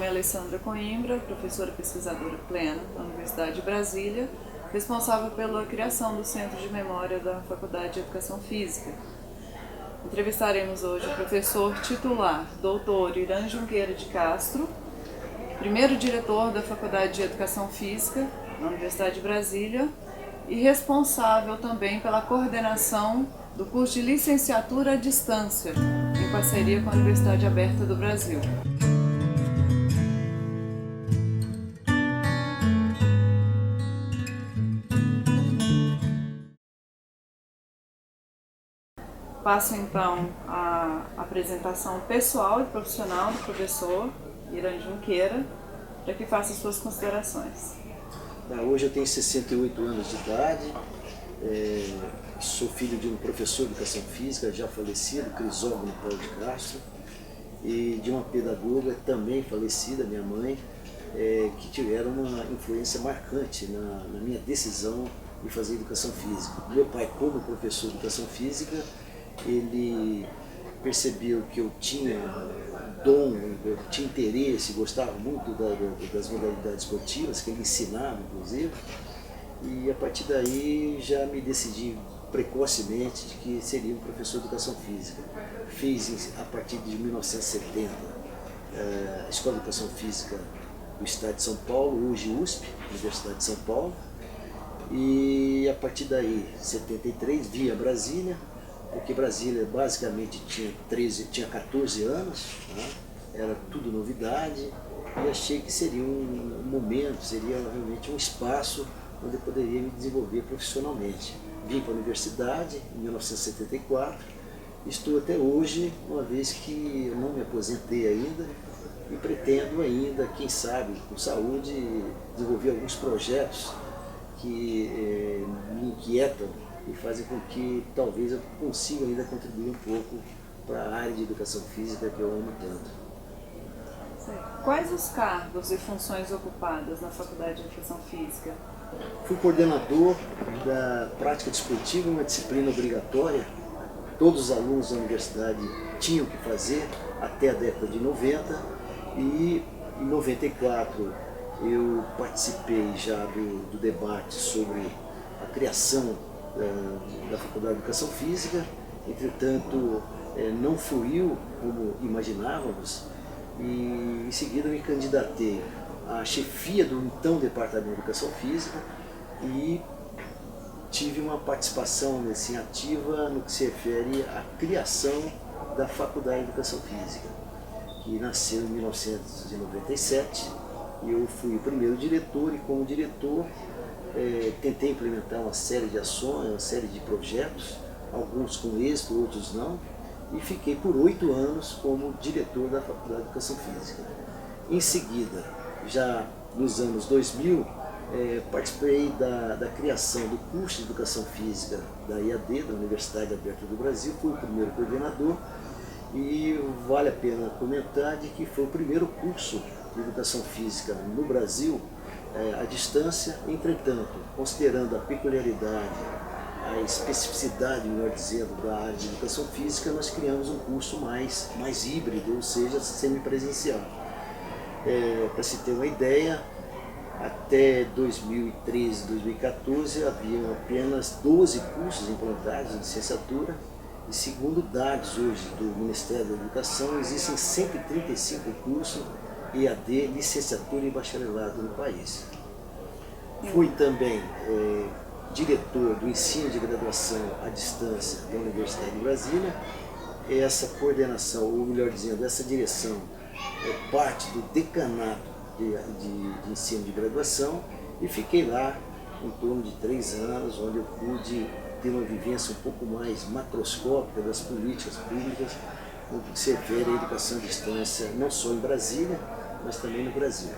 nome é Alessandra Coimbra, professora pesquisadora plena da Universidade de Brasília, responsável pela criação do Centro de Memória da Faculdade de Educação Física. Entrevistaremos hoje o professor titular, doutor Irã Junqueira de Castro, primeiro diretor da Faculdade de Educação Física da Universidade de Brasília e responsável também pela coordenação do curso de licenciatura à distância, em parceria com a Universidade Aberta do Brasil. Passo então a apresentação pessoal e profissional do professor Irã Junqueira, para que faça suas considerações. Hoje eu tenho 68 anos de idade, sou filho de um professor de educação física já falecido, Crisógono Paulo de Castro, e de uma pedagoga também falecida, minha mãe, que tiveram uma influência marcante na minha decisão de fazer educação física. Meu pai, como professor de educação física, ele percebeu que eu tinha dom, eu tinha interesse, gostava muito das modalidades esportivas, que ele ensinava, inclusive, e a partir daí já me decidi precocemente de que seria um professor de educação física. Fiz, a partir de 1970, a Escola de Educação Física do Estado de São Paulo, hoje USP, Universidade de São Paulo, e a partir daí, em 73, vim a Brasília, porque Brasília basicamente tinha 14 anos, né? Era tudo novidade, e achei que seria um momento, seria realmente um espaço onde eu poderia me desenvolver profissionalmente. Vim para a universidade em 1974, estou até hoje, uma vez que eu não me aposentei ainda, e pretendo ainda, quem sabe, com saúde, desenvolver alguns projetos que me inquietam e fazem com que talvez eu consiga ainda contribuir um pouco para a área de educação física que eu amo tanto. Quais os cargos e funções ocupadas na Faculdade de Educação Física? Fui coordenador da prática desportiva, uma disciplina obrigatória. Todos os alunos da universidade tinham que fazer até a década de 90, e em 94 eu participei já do debate sobre a criação da Faculdade de Educação Física. Entretanto, não fluiu como imaginávamos, e em seguida me candidatei à chefia do então Departamento de Educação Física e tive uma participação assim, ativa no que se refere à criação da Faculdade de Educação Física, que nasceu em 1997, e eu fui o primeiro diretor, e como diretor tentei implementar uma série de ações, uma série de projetos, alguns com êxito, outros não, e fiquei por 8 anos como diretor da Faculdade de Educação Física. Em seguida, já nos anos 2000, participei da criação do curso de Educação Física da IAD, da Universidade Aberta do Brasil, fui o primeiro coordenador, e vale a pena comentar de que foi o primeiro curso de Educação Física no Brasil à distância. Entretanto, considerando a peculiaridade, a especificidade, melhor dizendo, da área de Educação Física, nós criamos um curso mais híbrido, ou seja, semipresencial. Para se ter uma ideia, até 2013, 2014, haviam apenas 12 cursos implantados de licenciatura, e segundo dados hoje do Ministério da Educação, existem 135 cursos EAD, licenciatura e bacharelado no país. Fui também diretor do ensino de graduação à distância da Universidade de Brasília. Essa coordenação, ou melhor dizendo, essa direção é parte do decanato de ensino de graduação, e fiquei lá em torno de 3 anos, onde eu pude ter uma vivência um pouco mais macroscópica das políticas públicas no que se refere à educação à distância, não só em Brasília, mas também no Brasil.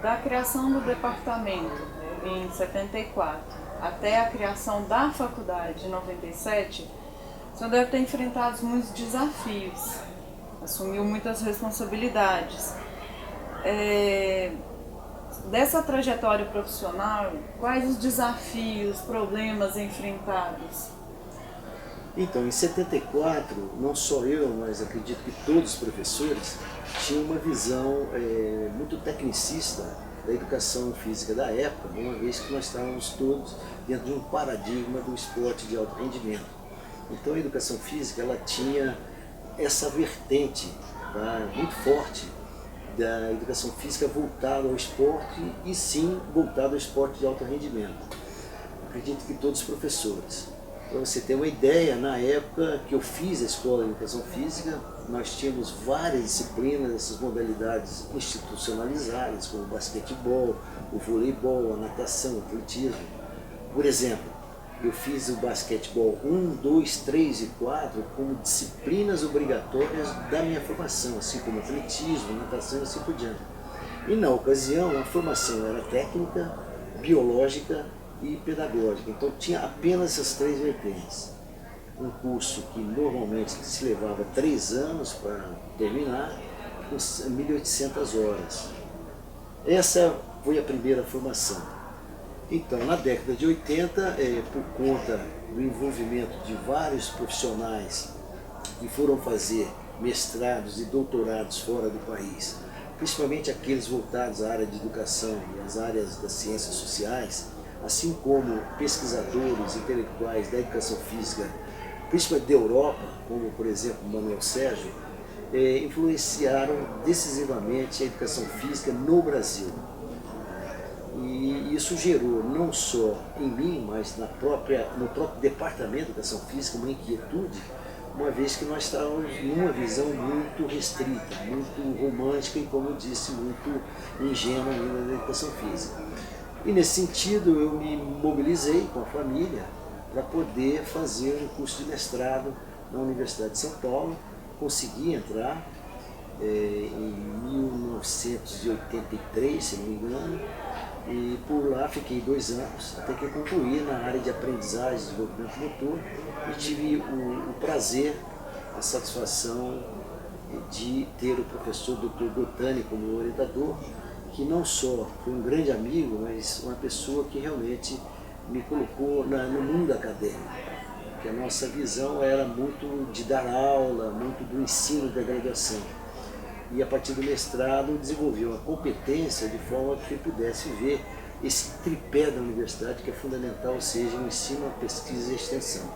Da criação do departamento em 74 até a criação da faculdade em 97, o senhor deve ter enfrentado muitos desafios, assumiu muitas responsabilidades. Dessa trajetória profissional, quais os desafios, problemas enfrentados? Então, em 74, não só eu, mas acredito que todos os professores tinham uma visão muito tecnicista da educação física da época, uma vez que nós estávamos todos dentro de um paradigma do esporte de alto rendimento. Então, a educação física ela tinha essa vertente, tá, muito forte da educação física voltada ao esporte e sim voltada ao esporte de alto rendimento. Acredito que todos os professores. Para você ter uma ideia, na época que eu fiz a Escola de Educação Física, nós tínhamos várias disciplinas, essas modalidades institucionalizadas, como o basquetebol, o voleibol, a natação, o atletismo. Por exemplo, eu fiz o basquetebol 1, 2, 3 e 4 como disciplinas obrigatórias da minha formação, assim como atletismo, natação e assim por diante. E na ocasião, a formação era técnica, biológica e pedagógica. Então tinha apenas essas três vertentes. Um curso que normalmente se levava 3 anos para terminar, com 1.800 horas. Essa foi a primeira formação. Então, na década de 80, por conta do envolvimento de vários profissionais que foram fazer mestrados e doutorados fora do país, principalmente aqueles voltados à área de educação e às áreas das ciências sociais, assim como pesquisadores intelectuais da educação física, principalmente da Europa, como por exemplo Manuel Sérgio, influenciaram decisivamente a educação física no Brasil. E isso gerou não só em mim, mas no próprio departamento de educação física uma inquietude, uma vez que nós estávamos numa visão muito restrita, muito romântica e, como eu disse, muito ingênua ainda da educação física. E nesse sentido eu me mobilizei com a família para poder fazer um curso de mestrado na Universidade de São Paulo. Consegui entrar em 1983, se não me engano, e por lá fiquei 2 anos, até que eu concluí na área de aprendizagem e desenvolvimento motor e tive o prazer, a satisfação de ter o professor Dr. Gotani como orientador, que não só foi um grande amigo, mas uma pessoa que realmente me colocou no mundo acadêmico. Porque a nossa visão era muito de dar aula, muito do ensino da graduação. E a partir do mestrado desenvolveu a competência de forma que pudesse ver esse tripé da universidade que é fundamental, ou seja, o ensino, a pesquisa e a extensão.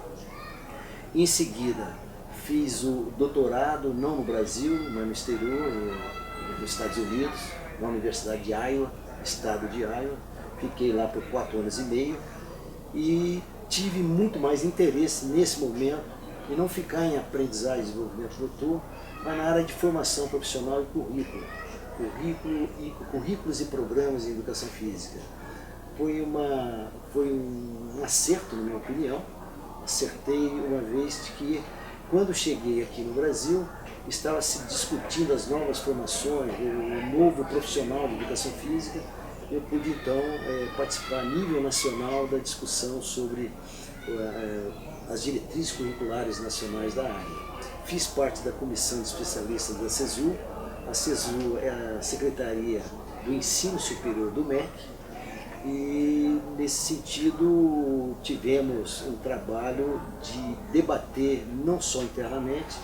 Em seguida, fiz o doutorado, não no Brasil, mas no exterior, nos Estados Unidos, na Universidade de Iowa, estado de Iowa. Fiquei lá por 4 anos e meio e tive muito mais interesse nesse momento em não ficar em aprendizagem e desenvolvimento motor, mas na área de formação profissional e currículos e programas em educação física. Foi um acerto, na minha opinião. Acertei uma vez de que, quando cheguei aqui no Brasil, estava se discutindo as novas formações, o novo profissional de educação física. Eu pude então participar a nível nacional da discussão sobre as diretrizes curriculares nacionais da área. Fiz parte da comissão de especialistas da CESU. A CESU é a Secretaria do Ensino Superior do MEC, e nesse sentido tivemos um trabalho de debater não só internamente,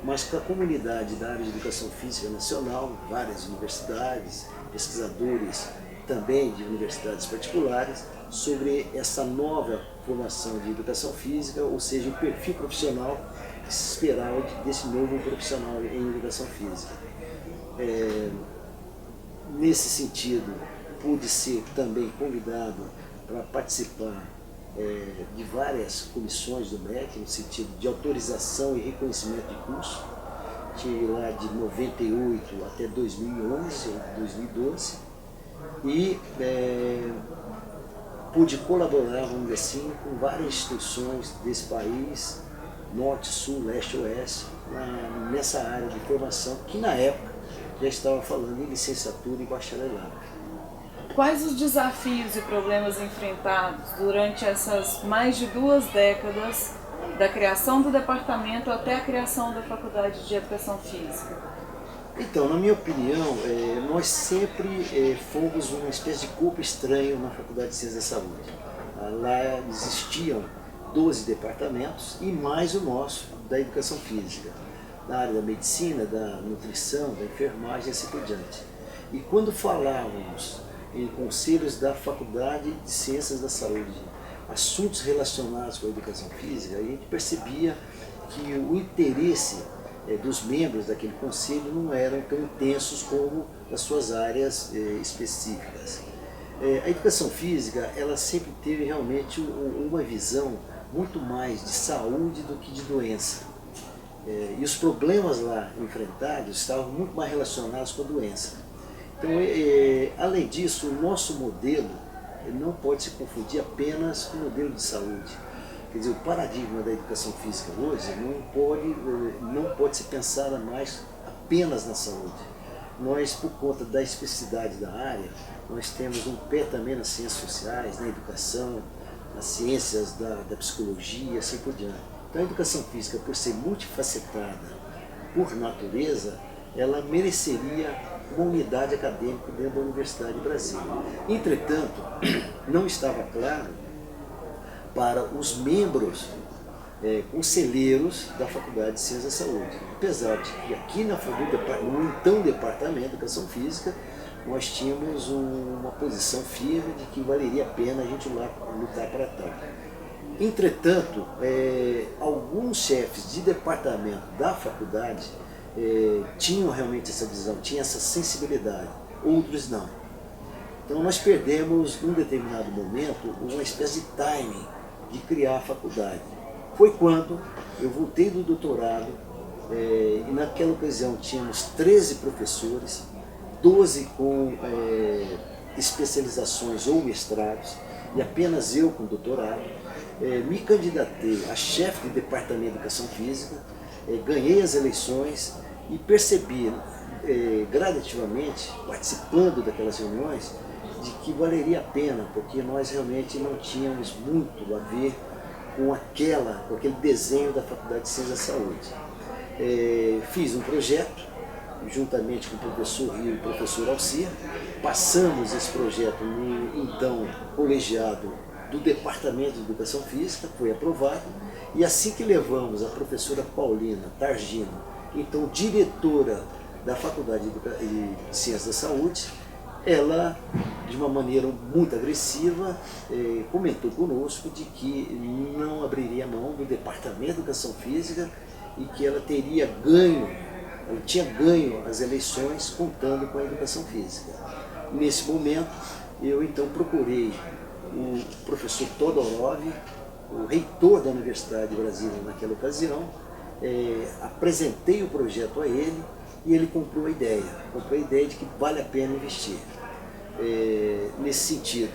mas com a comunidade da área de educação física nacional, várias universidades, pesquisadores também de universidades particulares, sobre essa nova formação de educação física, ou seja, o perfil profissional que se esperava desse novo profissional em educação física. Nesse sentido, pude ser também convidado para participar de várias comissões do MEC, no sentido de autorização e reconhecimento de curso. Estive lá de 98 até 2011 ou 2012 e pude colaborar, vamos dizer assim, com várias instituições desse país, norte, sul, leste, oeste, nessa área de formação, que na época já estava falando em licenciatura e bacharelado. Quais os desafios e problemas enfrentados durante essas mais de 2 décadas da criação do departamento até a criação da Faculdade de Educação Física? Então, na minha opinião, nós sempre fomos uma espécie de corpo estranho na Faculdade de Ciências da Saúde. Lá existiam 12 departamentos e mais o nosso, da educação física, da área da medicina, da nutrição, da enfermagem e assim por diante. E quando falávamos em conselhos da Faculdade de Ciências da Saúde, assuntos relacionados com a educação física, a gente percebia que o interesse dos membros daquele conselho não eram tão intensos como das suas áreas específicas. A educação física, ela sempre teve realmente uma visão muito mais de saúde do que de doença. E os problemas lá enfrentados estavam muito mais relacionados com a doença. Então, além disso, o nosso modelo não pode se confundir apenas com o modelo de saúde. Quer dizer, o paradigma da educação física hoje não pode se pensar mais apenas na saúde. Nós, por conta da especificidade da área, nós temos um pé também nas ciências sociais, na educação, nas ciências da psicologia, assim por diante. Então a educação física, por ser multifacetada por natureza, ela mereceria uma unidade acadêmica dentro da Universidade de Brasília. Entretanto, não estava claro para os membros conselheiros da Faculdade de Ciências da Saúde. Apesar de que aqui no então Departamento de Educação Física, nós tínhamos uma posição firme de que valeria a pena a gente lutar para tal. Entretanto, alguns chefes de departamento da faculdade tinham realmente essa visão, tinham essa sensibilidade, outros não. Então nós perdemos, num determinado momento, uma espécie de timing de criar a faculdade. Foi quando eu voltei do doutorado e naquela ocasião tínhamos 13 professores, 12 com especializações ou mestrados, e apenas eu com doutorado. Me candidatei a chefe de departamento de educação física, ganhei as eleições e percebi gradativamente, participando daquelas reuniões, de que valeria a pena, porque nós realmente não tínhamos muito a ver com aquele desenho da Faculdade de Ciências da Saúde. Fiz um projeto, juntamente com o professor Rio e o professor Alcir, passamos esse projeto no então colegiado do Departamento de Educação Física, foi aprovado, e assim que levamos a professora Paulina Targino, então diretora da Faculdade de Ciências da Saúde, ela, de uma maneira muito agressiva, comentou conosco de que não abriria mão do Departamento de Educação Física e que ela tinha ganho as eleições contando com a educação física. Nesse momento, eu então procurei o professor Todorov, o reitor da Universidade de Brasília naquela ocasião, apresentei o projeto a ele e ele comprou a ideia de que vale a pena investir. Nesse sentido,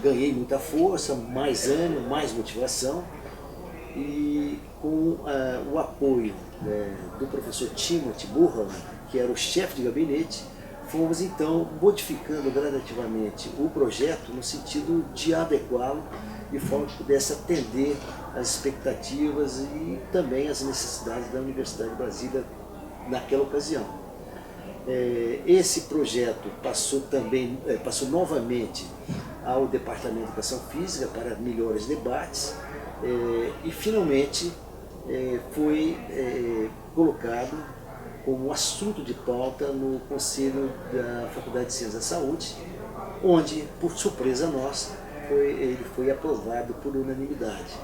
ganhei muita força, mais ânimo, mais motivação, e com o apoio do professor Timothy Burhan, que era o chefe de gabinete, fomos então modificando gradativamente o projeto no sentido de adequá-lo de forma que pudesse atender às expectativas e também às necessidades da Universidade de Brasília naquela ocasião. Esse projeto passou novamente ao Departamento de Educação Física para melhores debates e finalmente foi colocado como assunto de pauta no Conselho da Faculdade de Ciências da Saúde, onde, por surpresa nossa, ele foi aprovado por unanimidade.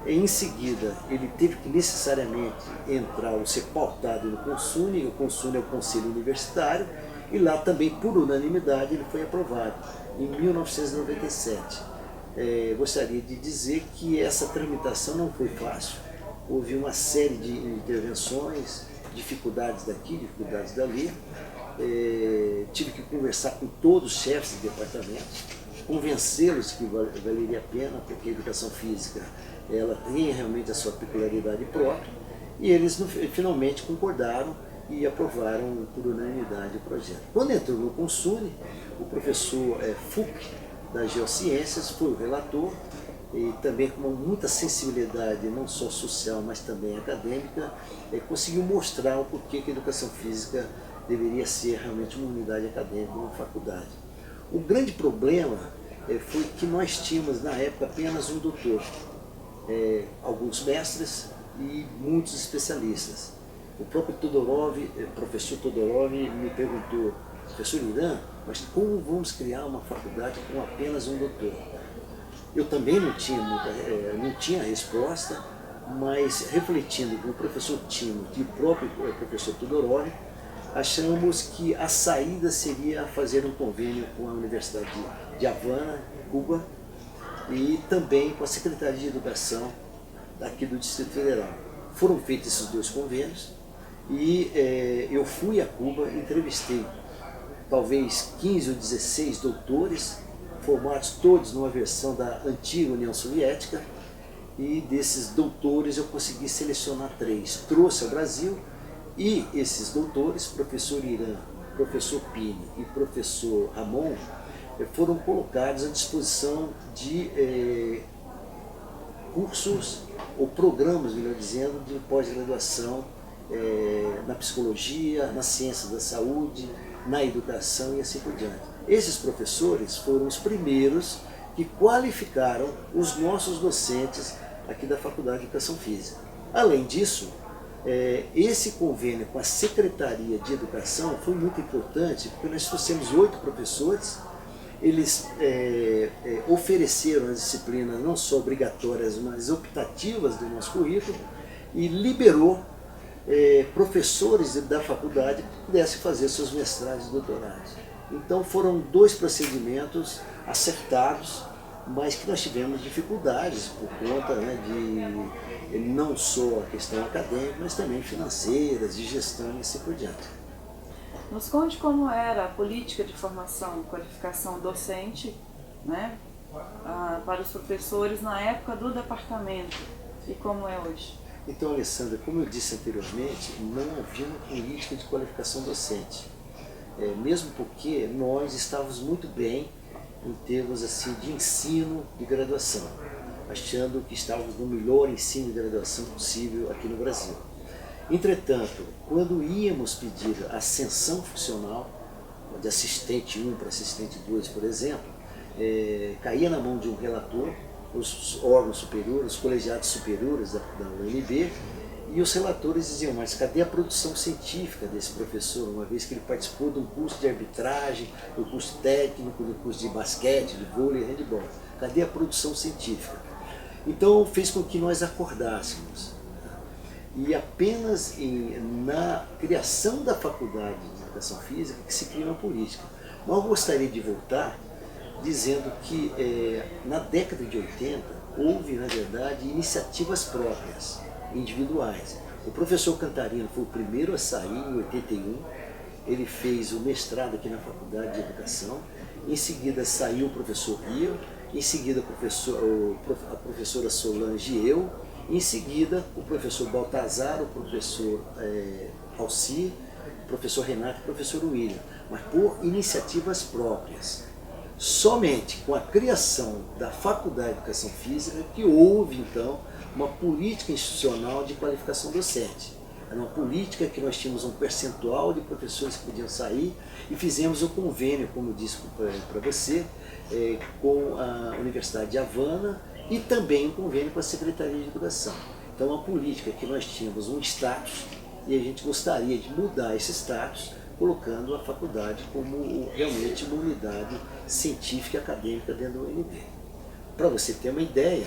Em seguida, ele teve que necessariamente entrar ou ser pautado no CONSUNE, o CONSUNE é o Conselho Universitário, e lá também, por unanimidade, ele foi aprovado, em 1997. Gostaria de dizer que essa tramitação não foi fácil, houve uma série de intervenções, dificuldades daqui, dificuldades dali, tive que conversar com todos os chefes de departamentos, convencê-los que valeria a pena, porque a educação física ela tem realmente a sua peculiaridade própria, e eles finalmente concordaram e aprovaram por unanimidade o projeto. Quando entrou no CONSUNE, o professor Fouque, das Geociências, foi o relator, e também com muita sensibilidade, não só social, mas também acadêmica, conseguiu mostrar o porquê que a educação física deveria ser realmente uma unidade acadêmica, uma faculdade. O grande problema foi que nós tínhamos, na época, apenas um doutor. alguns mestres e muitos especialistas. O próprio Todorov, professor Todorov, me perguntou: professor Irã, mas como vamos criar uma faculdade com apenas um doutor? Eu também não tinha resposta, mas refletindo com o professor Timo e o próprio professor Todorov, achamos que a saída seria fazer um convênio com a Universidade de Havana, Cuba, e também com a Secretaria de Educação daqui do Distrito Federal. Foram feitos esses dois convênios e eu fui a Cuba, entrevistei talvez 15 ou 16 doutores, formados todos numa versão da antiga União Soviética, e desses doutores eu consegui selecionar 3. Trouxe ao Brasil e esses doutores, professor Irã, professor Pini e professor Ramon, foram colocados à disposição de cursos ou programas, melhor dizendo, de pós-graduação na psicologia, na ciência da saúde, na educação e assim por diante. Esses professores foram os primeiros que qualificaram os nossos docentes aqui da Faculdade de Educação Física. Além disso, esse convênio com a Secretaria de Educação foi muito importante, porque nós trouxemos 8 professores. Eles ofereceram as disciplinas não só obrigatórias, mas optativas do nosso currículo, e liberou professores da faculdade que pudessem fazer seus mestrados e doutorados. Então foram 2 procedimentos acertados, mas que nós tivemos dificuldades por conta de não só a questão acadêmica, mas também financeiras, de gestão e assim por diante. Nos conte como era a política de formação e qualificação docente, né, para os professores na época do departamento e como é hoje. Então, Alessandra, como eu disse anteriormente, não havia uma política de qualificação docente. Mesmo porque nós estávamos muito bem em termos assim, de ensino e graduação, achando que estávamos no melhor ensino e graduação possível aqui no Brasil. Entretanto, quando íamos pedir a ascensão funcional, de assistente 1 para assistente 2, por exemplo, caía na mão de um relator, os órgãos superiores, os colegiados superiores da UNB, e os relatores diziam: mas cadê a produção científica desse professor, uma vez que ele participou de um curso de arbitragem, do curso técnico, do curso de basquete, de vôlei e handebol? Cadê a produção científica? Então fez com que nós acordássemos. E apenas na criação da Faculdade de Educação Física que se cria uma política. Mas eu gostaria de voltar dizendo que na década de 80 houve, na verdade, iniciativas próprias, individuais. O professor Cantarino foi o primeiro a sair em 81, ele fez o mestrado aqui na Faculdade de Educação, em seguida saiu o professor Rio, em seguida a professora Solange e eu, em seguida o professor Baltazar, o professor Alci, o professor Renato e o professor William, mas por iniciativas próprias. Somente com a criação da Faculdade de Educação Física que houve, então, uma política institucional de qualificação docente. Era uma política que nós tínhamos um percentual de professores que podiam sair e fizemos um convênio, como eu disse para você, com a Universidade de Havana e também um convênio com a Secretaria de Educação. Então, uma política que nós tínhamos um status e a gente gostaria de mudar esse status, colocando a faculdade como realmente uma unidade científica e acadêmica dentro da UNB. Para você ter uma ideia,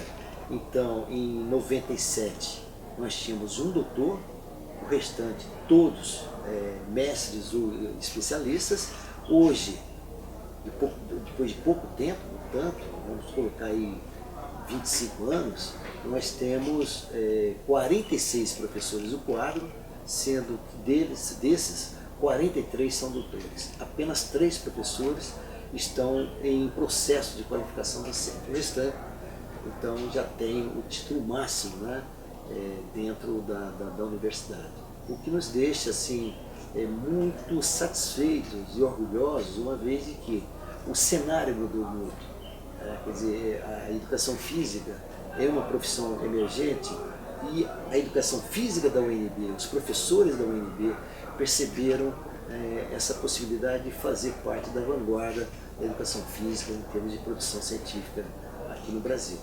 então, em 97, nós tínhamos um doutor, o restante todos mestres ou especialistas. Hoje, depois de pouco tempo, portanto, vamos colocar aí 25 anos, nós temos 46 professores no quadro, sendo que desses 43 são doutores. Apenas 3 professores estão em processo de qualificação docente. O restante, então, já tem o título máximo, né, dentro da universidade. O que nos deixa assim, muito satisfeitos e orgulhosos, uma vez de que o cenário mudou muito. Quer dizer, a educação física é uma profissão emergente e a educação física da UNB, os professores da UNB perceberam essa possibilidade de fazer parte da vanguarda da educação física em termos de produção científica aqui no Brasil.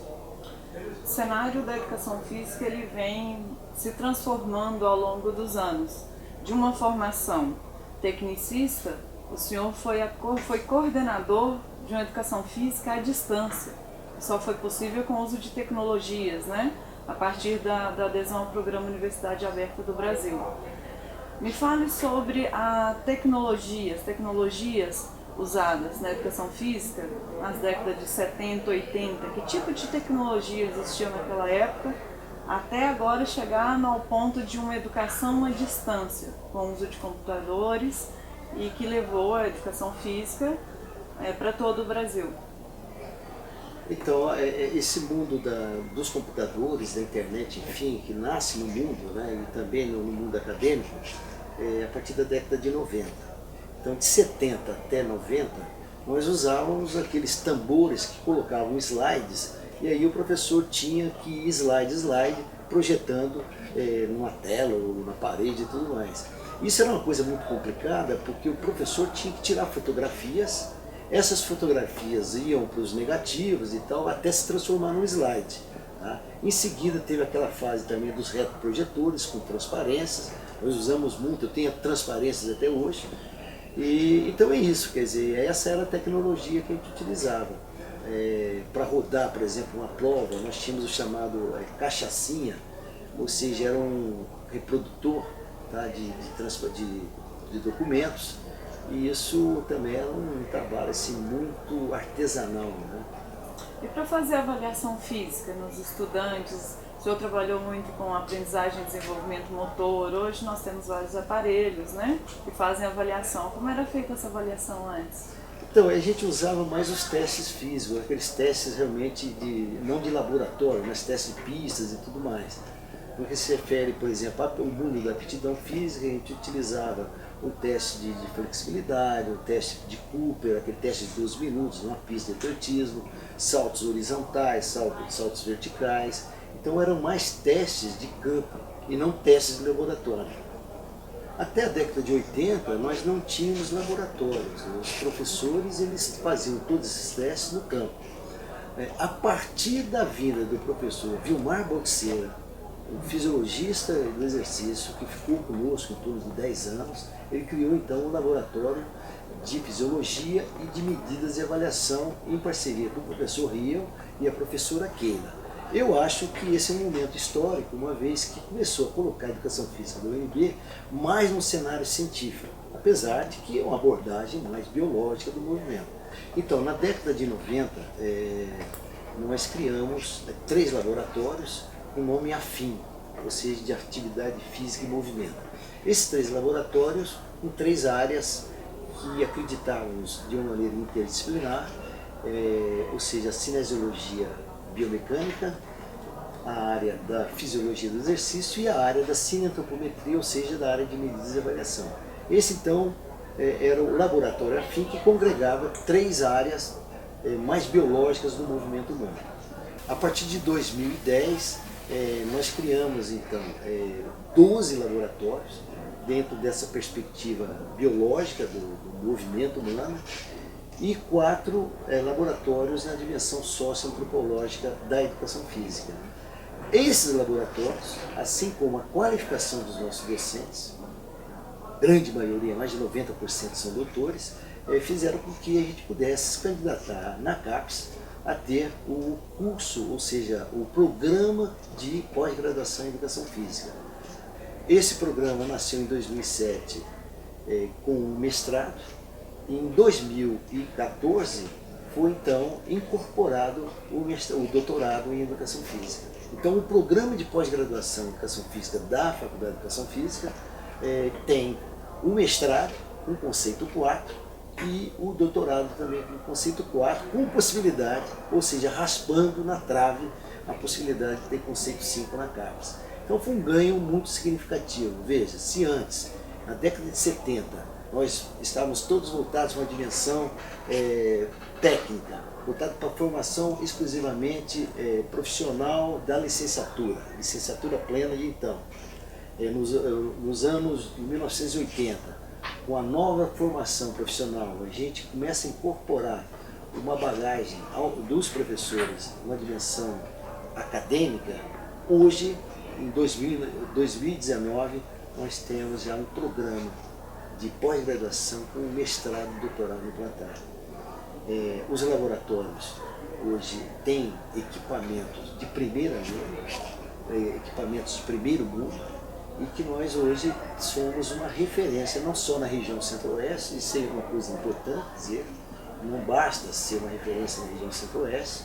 O cenário da educação física ele vem se transformando ao longo dos anos. De uma formação tecnicista, o senhor foi coordenador de uma educação física à distância. Só foi possível com o uso de tecnologias, né? A partir da adesão ao Programa Universidade Aberta do Brasil. Me fale sobre as tecnologias usadas na educação física nas décadas de 70, 80. Que tipo de tecnologia existia naquela época, até agora chegar ao ponto de uma educação à distância, com o uso de computadores, e que levou a educação física para todo o Brasil. Então, esse mundo dos computadores, da internet, enfim, que nasce no mundo, né, e também no mundo acadêmico, a partir da década de 90. Então, de 70 até 90, nós usávamos aqueles tambores que colocavam slides, e aí o professor tinha que ir slide, projetando numa tela ou na parede e tudo mais. Isso era uma coisa muito complicada, porque o professor tinha que tirar fotografias. Essas fotografias iam para os negativos e tal, até se transformar num slide. Tá? Em seguida teve aquela fase também dos retroprojetores com transparências. Nós usamos muito, eu tenho transparências até hoje. E então é isso, quer dizer, essa era a tecnologia que a gente utilizava. Para rodar, por exemplo, uma prova, nós tínhamos o chamado cachaçinha, ou seja, era um reprodutor, tá, de documentos. E isso também era um trabalho assim, muito artesanal. Né? E para fazer avaliação física nos estudantes, o senhor trabalhou muito com aprendizagem e desenvolvimento motor. Hoje nós temos vários aparelhos, né, que fazem avaliação. Como era feita essa avaliação antes? Então, a gente usava mais os testes físicos, aqueles testes realmente não de laboratório, mas testes de pistas e tudo mais. No que se refere, por exemplo, ao mundo da aptidão física, a gente utilizava o teste de flexibilidade, o teste de Cooper, aquele teste de 12 minutos, numa pista de atletismo, saltos horizontais, saltos verticais. Então eram mais testes de campo e não testes de laboratório. Até a década de 80 nós não tínhamos laboratórios, né? Os professores eles faziam todos esses testes no campo. A partir da vinda do professor Vilmar Boxeira, um fisiologista do exercício que ficou conosco em torno de 10 anos, ele criou então um laboratório de fisiologia e de medidas de avaliação em parceria com o professor Rio e a professora Keila. Eu acho que esse é um momento histórico, uma vez que começou a colocar a educação física do UNB mais no cenário científico, apesar de que é uma abordagem mais biológica do movimento. Então, na década de 90, nós criamos 3 laboratórios com nome afim, ou seja, de atividade física e movimento. Esses 3 laboratórios com 3 áreas que acreditávamos de uma maneira interdisciplinar, ou seja, a cinesiologia biomecânica, a área da fisiologia do exercício e a área da cineantropometria, ou seja, da área de medidas e avaliação. Esse então era o laboratório afim que congregava 3 áreas mais biológicas do movimento humano. A partir de 2010, nós criamos então 12 laboratórios dentro dessa perspectiva biológica do movimento humano e 4 laboratórios na dimensão socioantropológica da educação física. Esses laboratórios, assim como a qualificação dos nossos docentes, grande maioria, mais de 90% são doutores, fizeram com que a gente pudesse se candidatar na CAPES a ter o curso, ou seja, o programa de pós-graduação em educação física. Esse programa nasceu em 2007 com um mestrado. Em 2014 foi então incorporado o doutorado em educação física. Então o programa de pós-graduação em educação física da Faculdade de Educação Física tem o mestrado, um conceito 4, e o doutorado também com conceito 4, com possibilidade, ou seja, raspando na trave a possibilidade de ter conceito 5 na CAPES. Então foi um ganho muito significativo. Veja, se antes, na década de 70, nós estávamos todos voltados para uma dimensão técnica, voltado para a formação exclusivamente profissional da licenciatura plena de então. Nos anos de 1980, com a nova formação profissional, a gente começa a incorporar uma bagagem dos professores, uma dimensão acadêmica, hoje, em 2019, nós temos já um programa de pós-graduação com mestrado e doutorado implantado. Os laboratórios hoje têm equipamentos de primeira linha, equipamentos de primeiro mundo, e que nós hoje somos uma referência não só na região centro-oeste, isso é uma coisa importante dizer, não basta ser uma referência na região centro-oeste.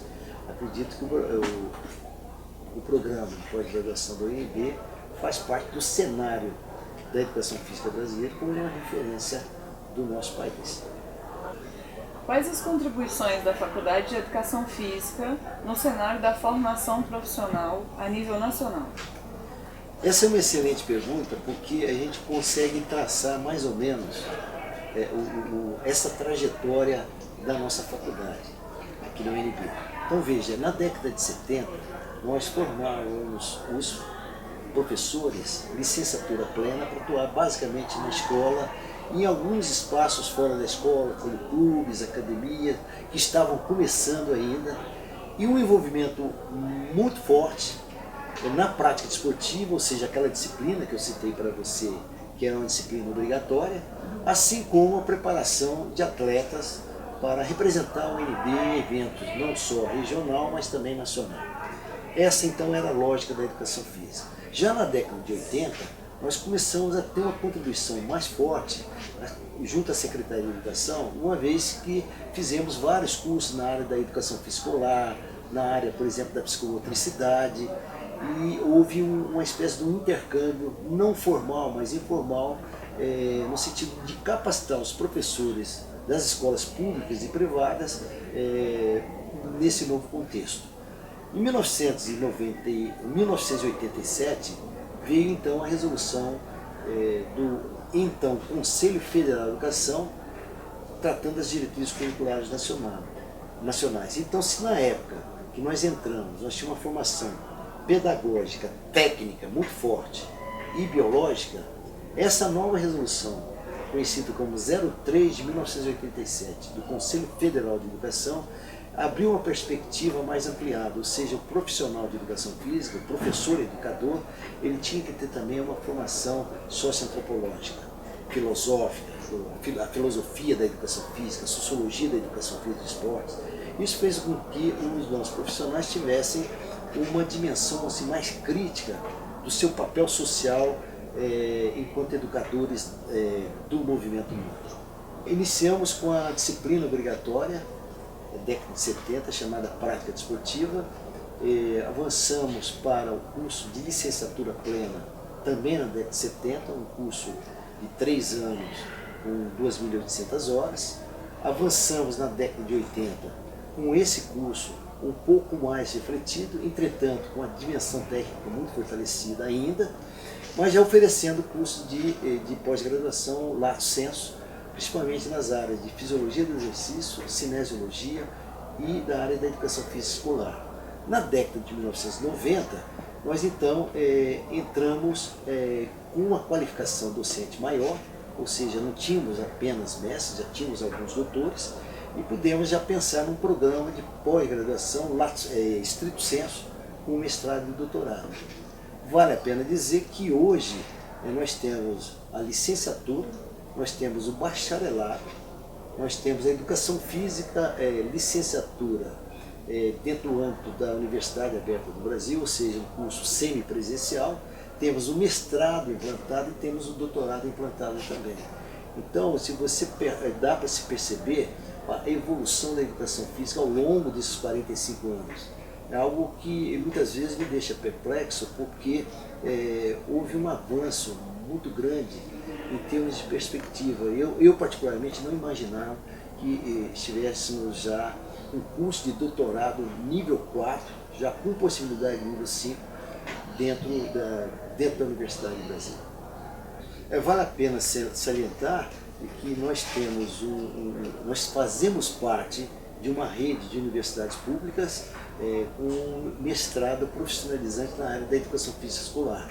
Acredito que o programa de pós-graduação do UNB faz parte do cenário da educação física brasileira como uma referência do nosso país. Quais as contribuições da Faculdade de Educação Física no cenário da formação profissional a nível nacional? Essa é uma excelente pergunta, porque a gente consegue traçar mais ou menos essa trajetória da nossa faculdade aqui na UNB. Então veja, na década de 70, nós formávamos os professores, licenciatura plena, para atuar basicamente na escola, em alguns espaços fora da escola, como clubes, academias, que estavam começando ainda, e um envolvimento muito forte na prática desportiva, ou seja, aquela disciplina que eu citei para você, que era uma disciplina obrigatória, assim como a preparação de atletas para representar o UNB em eventos não só regional, mas também nacional. Essa então era a lógica da educação física. Já na década de 80, nós começamos a ter uma contribuição mais forte junto à Secretaria de Educação, uma vez que fizemos vários cursos na área da educação física escolar, na área, por exemplo, da psicomotricidade, e houve uma espécie de um intercâmbio não formal, mas informal, no sentido de capacitar os professores das escolas públicas e privadas nesse novo contexto. Em 1987 veio então a resolução do então Conselho Federal de Educação, tratando das diretrizes curriculares nacionais. Então, se na época que nós entramos, nós tínhamos uma formação pedagógica, técnica muito forte e biológica, essa nova resolução, conhecida como 03 de 1987, do Conselho Federal de Educação, abriu uma perspectiva mais ampliada, ou seja, o profissional de educação física, o professor educador, ele tinha que ter também uma formação socioantropológica, filosófica, a filosofia da educação física, a sociologia da educação física e esportes. Isso fez com que os nossos profissionais tivessem uma dimensão assim, mais crítica do seu papel social enquanto educadores do movimento humano. Iniciamos com a disciplina obrigatória, década de 70, chamada Prática Desportiva, avançamos para o curso de licenciatura plena, também na década de 70, um curso de 3 anos com 2.800 horas. Avançamos na década de 80 com esse curso um pouco mais refletido, entretanto com a dimensão técnica muito fortalecida ainda, mas já oferecendo cursos de pós-graduação lato sensu, principalmente nas áreas de fisiologia do exercício, cinesiologia e da área da educação física escolar. Na década de 1990, nós então entramos com uma qualificação docente maior, ou seja, não tínhamos apenas mestres, já tínhamos alguns doutores, e pudemos já pensar num programa de pós-graduação stricto sensu, com mestrado e doutorado. Vale a pena dizer que hoje nós temos a licenciatura, nós temos o bacharelado, nós temos a educação física, licenciatura dentro do âmbito da Universidade Aberta do Brasil, ou seja, um curso semipresencial, temos o mestrado implantado e temos o doutorado implantado também. Então, se você dá para se perceber a evolução da educação física ao longo desses 45 anos. É algo que muitas vezes me deixa perplexo, porque houve um avanço muito grande em termos de perspectiva. Eu particularmente não imaginava que estivéssemos já um curso de doutorado nível 4, já com possibilidade de nível 5, dentro da Universidade do Brasil. Vale a pena salientar que nós temos nós fazemos parte de uma rede de universidades públicas com um mestrado profissionalizante na área da educação física escolar.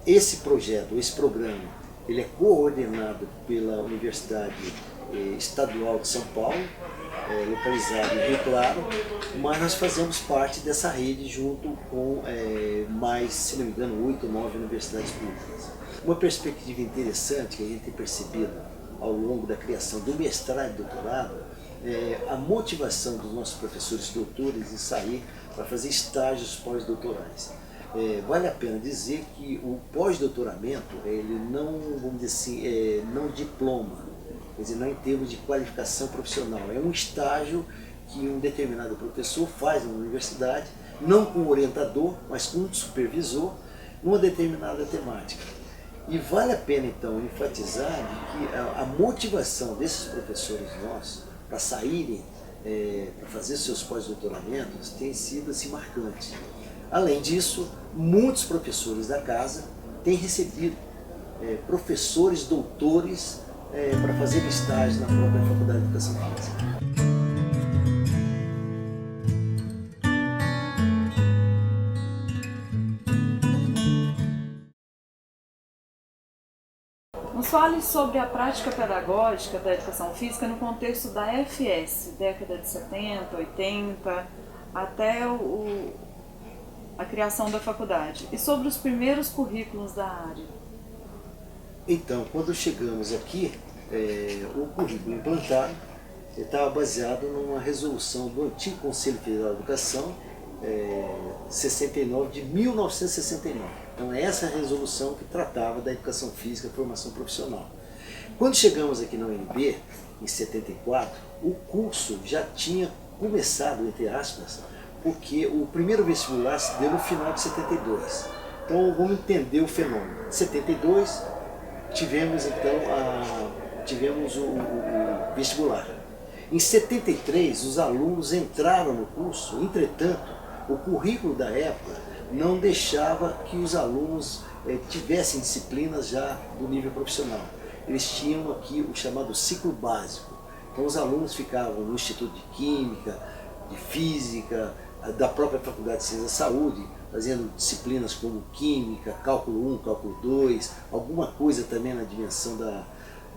Esse projeto, esse programa, ele é coordenado pela Universidade Estadual de São Paulo localizado em Rio Claro, mas nós fazemos parte dessa rede junto com mais, se não me engano, 8 ou 9 universidades públicas. Uma perspectiva interessante que a gente tem percebido ao longo da criação do mestrado e doutorado é a motivação dos nossos professores doutores em sair para fazer estágios pós-doutorais. Vale a pena dizer que o pós-doutoramento, ele não, vamos dizer assim, não diploma, quer dizer, não em termos de qualificação profissional, é um estágio que um determinado professor faz na universidade, não com um orientador, mas com um supervisor, numa determinada temática. E vale a pena então enfatizar que a motivação desses professores nossos para saírem, para fazer seus pós-doutoramentos, tem sido assim marcante. Além disso, muitos professores da casa têm recebido professores doutores para fazer estágio na própria Faculdade de Educação Física. Nos fale sobre a prática pedagógica da educação física no contexto da FS, década de 70, 80, até a criação da faculdade, e sobre os primeiros currículos da área. Então, quando chegamos aqui, o currículo implantado estava baseado numa resolução do antigo Conselho Federal de Educação, 69, de 1969. Então é essa resolução que tratava da educação física e formação profissional. Quando chegamos aqui na UNB, em 74, o curso já tinha começado, entre aspas, porque o primeiro vestibular se deu no final de 72. Então vamos entender o fenômeno. Em 72 tivemos então o vestibular. Em 73 os alunos entraram no curso, entretanto o currículo da época não deixava que os alunos tivessem disciplinas já do nível profissional. Eles tinham aqui o chamado ciclo básico. Então os alunos ficavam no Instituto de Química, de Física, da própria Faculdade de Ciências da Saúde, fazendo disciplinas como Química, Cálculo 1, Cálculo 2, alguma coisa também na dimensão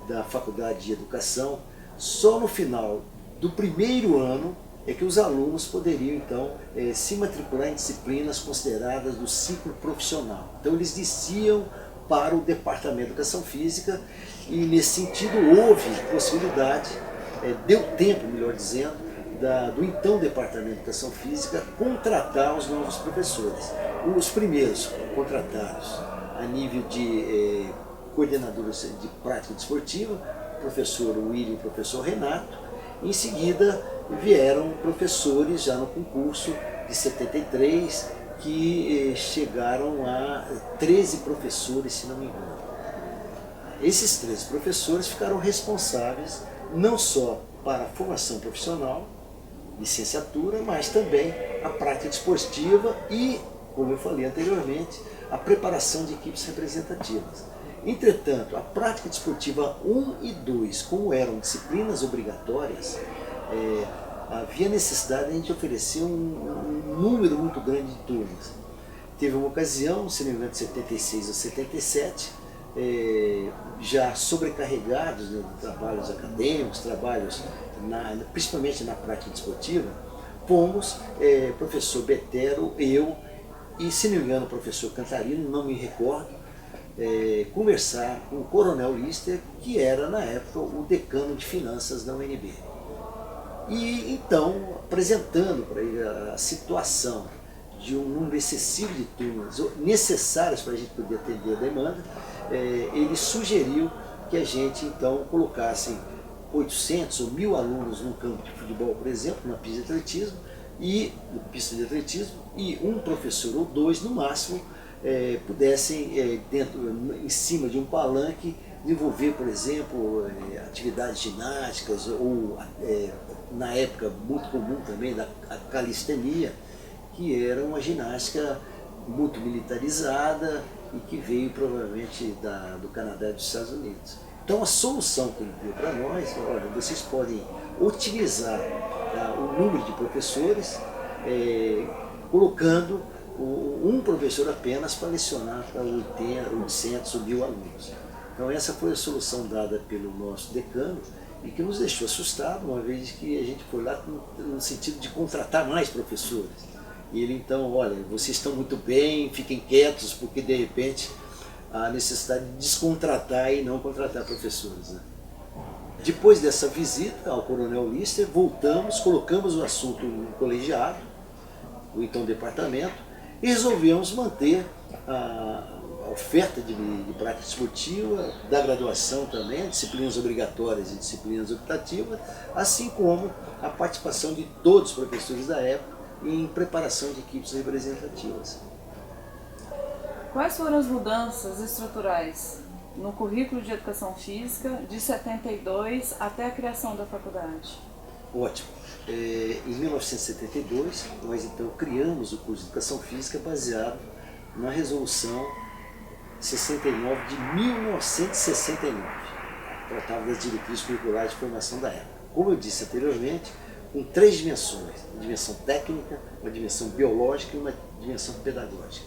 da Faculdade de Educação. Só no final do primeiro ano é que os alunos poderiam, então, se matricular em disciplinas consideradas do ciclo profissional. Então, eles desciam para o Departamento de Educação Física e, nesse sentido, houve possibilidade, deu tempo, melhor dizendo, do então Departamento de Educação Física contratar os novos professores. Os primeiros contratados a nível de coordenadores de prática desportiva, o professor William e o professor Renato. Em seguida, vieram professores já no concurso de 73, que chegaram a 13 professores, se não me engano. Esses 13 professores ficaram responsáveis não só para a formação profissional, licenciatura, mas também a prática desportiva e, como eu falei anteriormente, a preparação de equipes representativas. Entretanto, a prática desportiva 1 e 2, como eram disciplinas obrigatórias, havia necessidade de a gente oferecer um número muito grande de turmas. Teve uma ocasião, se não me engano, de 76 ou 77, já sobrecarregados de trabalhos acadêmicos, trabalhos principalmente na prática desportiva, fomos, professor Betero, eu e, se não me engano, o professor Cantarino, não me recordo, conversar com o Coronel Lister, que era na época o decano de finanças da UNB. E então, apresentando para ele a situação de um número excessivo de turmas necessárias para a gente poder atender a demanda, ele sugeriu que a gente então colocasse 800 ou 1.000 alunos num campo de futebol, por exemplo, na pista de atletismo, e um professor ou dois no máximo pudessem, em cima de um palanque, desenvolver, por exemplo, atividades ginásticas ou, na época, muito comum também, a calistenia, que era uma ginástica muito militarizada e que veio provavelmente do Canadá e dos Estados Unidos. Então a solução que ele deu para nós, olha, vocês podem otimizar o número de professores, colocando um professor apenas para lecionar para 800 ou 1.000 alunos. Então essa foi a solução dada pelo nosso decano e que nos deixou assustados, uma vez que a gente foi lá no sentido de contratar mais professores. E ele então, olha, vocês estão muito bem, fiquem quietos, porque de repente há necessidade de descontratar e não contratar professores, né? Depois dessa visita ao Coronel Lister, voltamos, colocamos o assunto no colegiado, o então departamento, e resolvemos manter a oferta de prática esportiva, da graduação também, disciplinas obrigatórias e disciplinas optativas, assim como a participação de todos os professores da época em preparação de equipes representativas. Quais foram as mudanças estruturais no currículo de Educação Física de 72 até a criação da faculdade? Ótimo. Em 1972, nós então criamos o curso de Educação Física baseado na Resolução 69 de 1969. Tratava das diretrizes curriculares de formação da época. Como eu disse anteriormente, com 3 dimensões: uma dimensão técnica, uma dimensão biológica e uma dimensão pedagógica.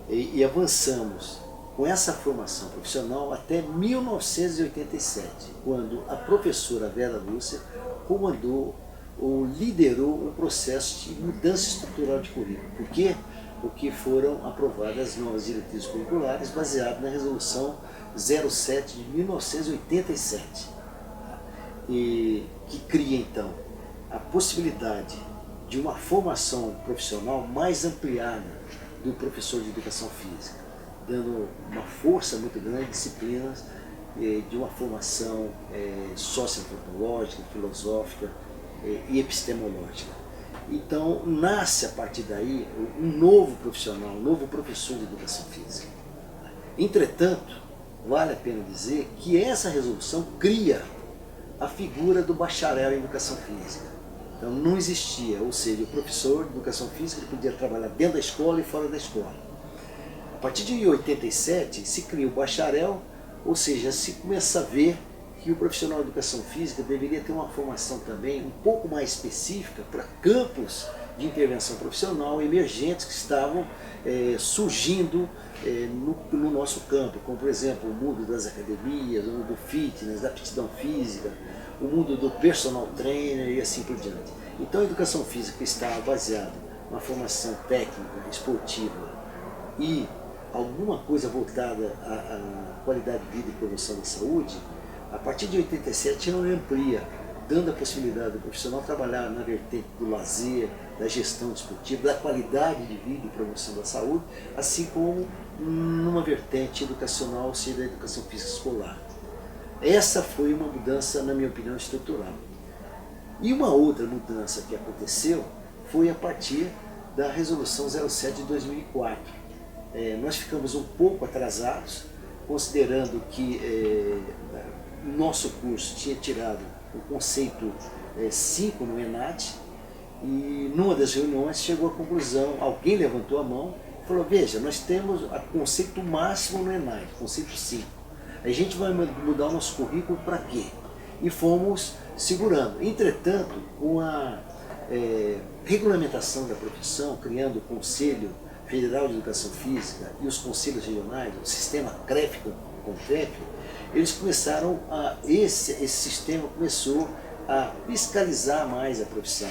E avançamos com essa formação profissional até 1987, quando a professora Vera Lúcia comandou ou liderou o processo de mudança estrutural de currículo. Por quê? Porque foram aprovadas novas diretrizes curriculares baseadas na Resolução 07 de 1987, e que cria então a possibilidade de uma formação profissional mais ampliada do professor de educação física, dando uma força muito grande de disciplinas de uma formação socioantropológica, filosófica e epistemológica. Então, nasce a partir daí um novo profissional, um novo professor de educação física. Entretanto, vale a pena dizer que essa resolução cria a figura do bacharel em educação física. Então, não existia, ou seja, o professor de educação física ele podia trabalhar dentro da escola e fora da escola. A partir de 87 se cria o bacharel, ou seja, se começa a ver que o profissional de educação física deveria ter uma formação também um pouco mais específica para campos de intervenção profissional emergentes que estavam surgindo no nosso campo, como por exemplo o mundo das academias, o mundo do fitness, da aptidão física, o mundo do personal trainer e assim por diante. Então a educação física está baseada na formação técnica, esportiva e alguma coisa voltada à qualidade de vida e promoção da saúde. A partir de 87 ela amplia, dando a possibilidade do profissional trabalhar na vertente do lazer, da gestão desportiva, da qualidade de vida e promoção da saúde, assim como numa vertente educacional, ou seja, da educação física escolar. Essa foi uma mudança, na minha opinião, estrutural. E uma outra mudança que aconteceu foi a partir da Resolução 07 de 2004. Nós ficamos um pouco atrasados, considerando que nosso curso tinha tirado o conceito 5 no ENAD, e numa das reuniões chegou à conclusão, alguém levantou a mão e falou: veja, nós temos o conceito máximo no ENAD, conceito 5. A gente vai mudar o nosso currículo para quê? E fomos segurando. Entretanto, com a regulamentação da profissão, criando o Conselho Federal de Educação Física e os conselhos regionais, o sistema CREF com CREF, eles começaram esse sistema começou a fiscalizar mais a profissão,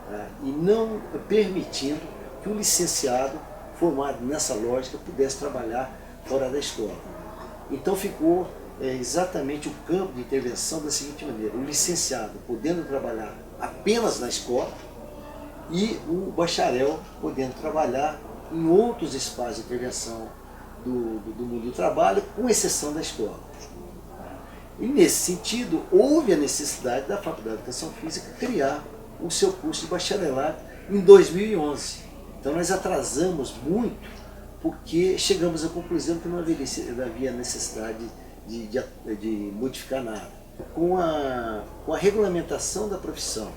tá? E não permitindo que o licenciado formado nessa lógica pudesse trabalhar fora da escola. Então ficou exatamente o campo de intervenção da seguinte maneira: o licenciado podendo trabalhar apenas na escola e o bacharel podendo trabalhar em outros espaços de intervenção do mundo do trabalho, com exceção da escola. E nesse sentido, houve a necessidade da Faculdade de Educação Física criar o seu curso de bacharelado em 2011. Então nós atrasamos muito, porque chegamos à conclusão que não havia necessidade de modificar nada. Com a regulamentação da profissão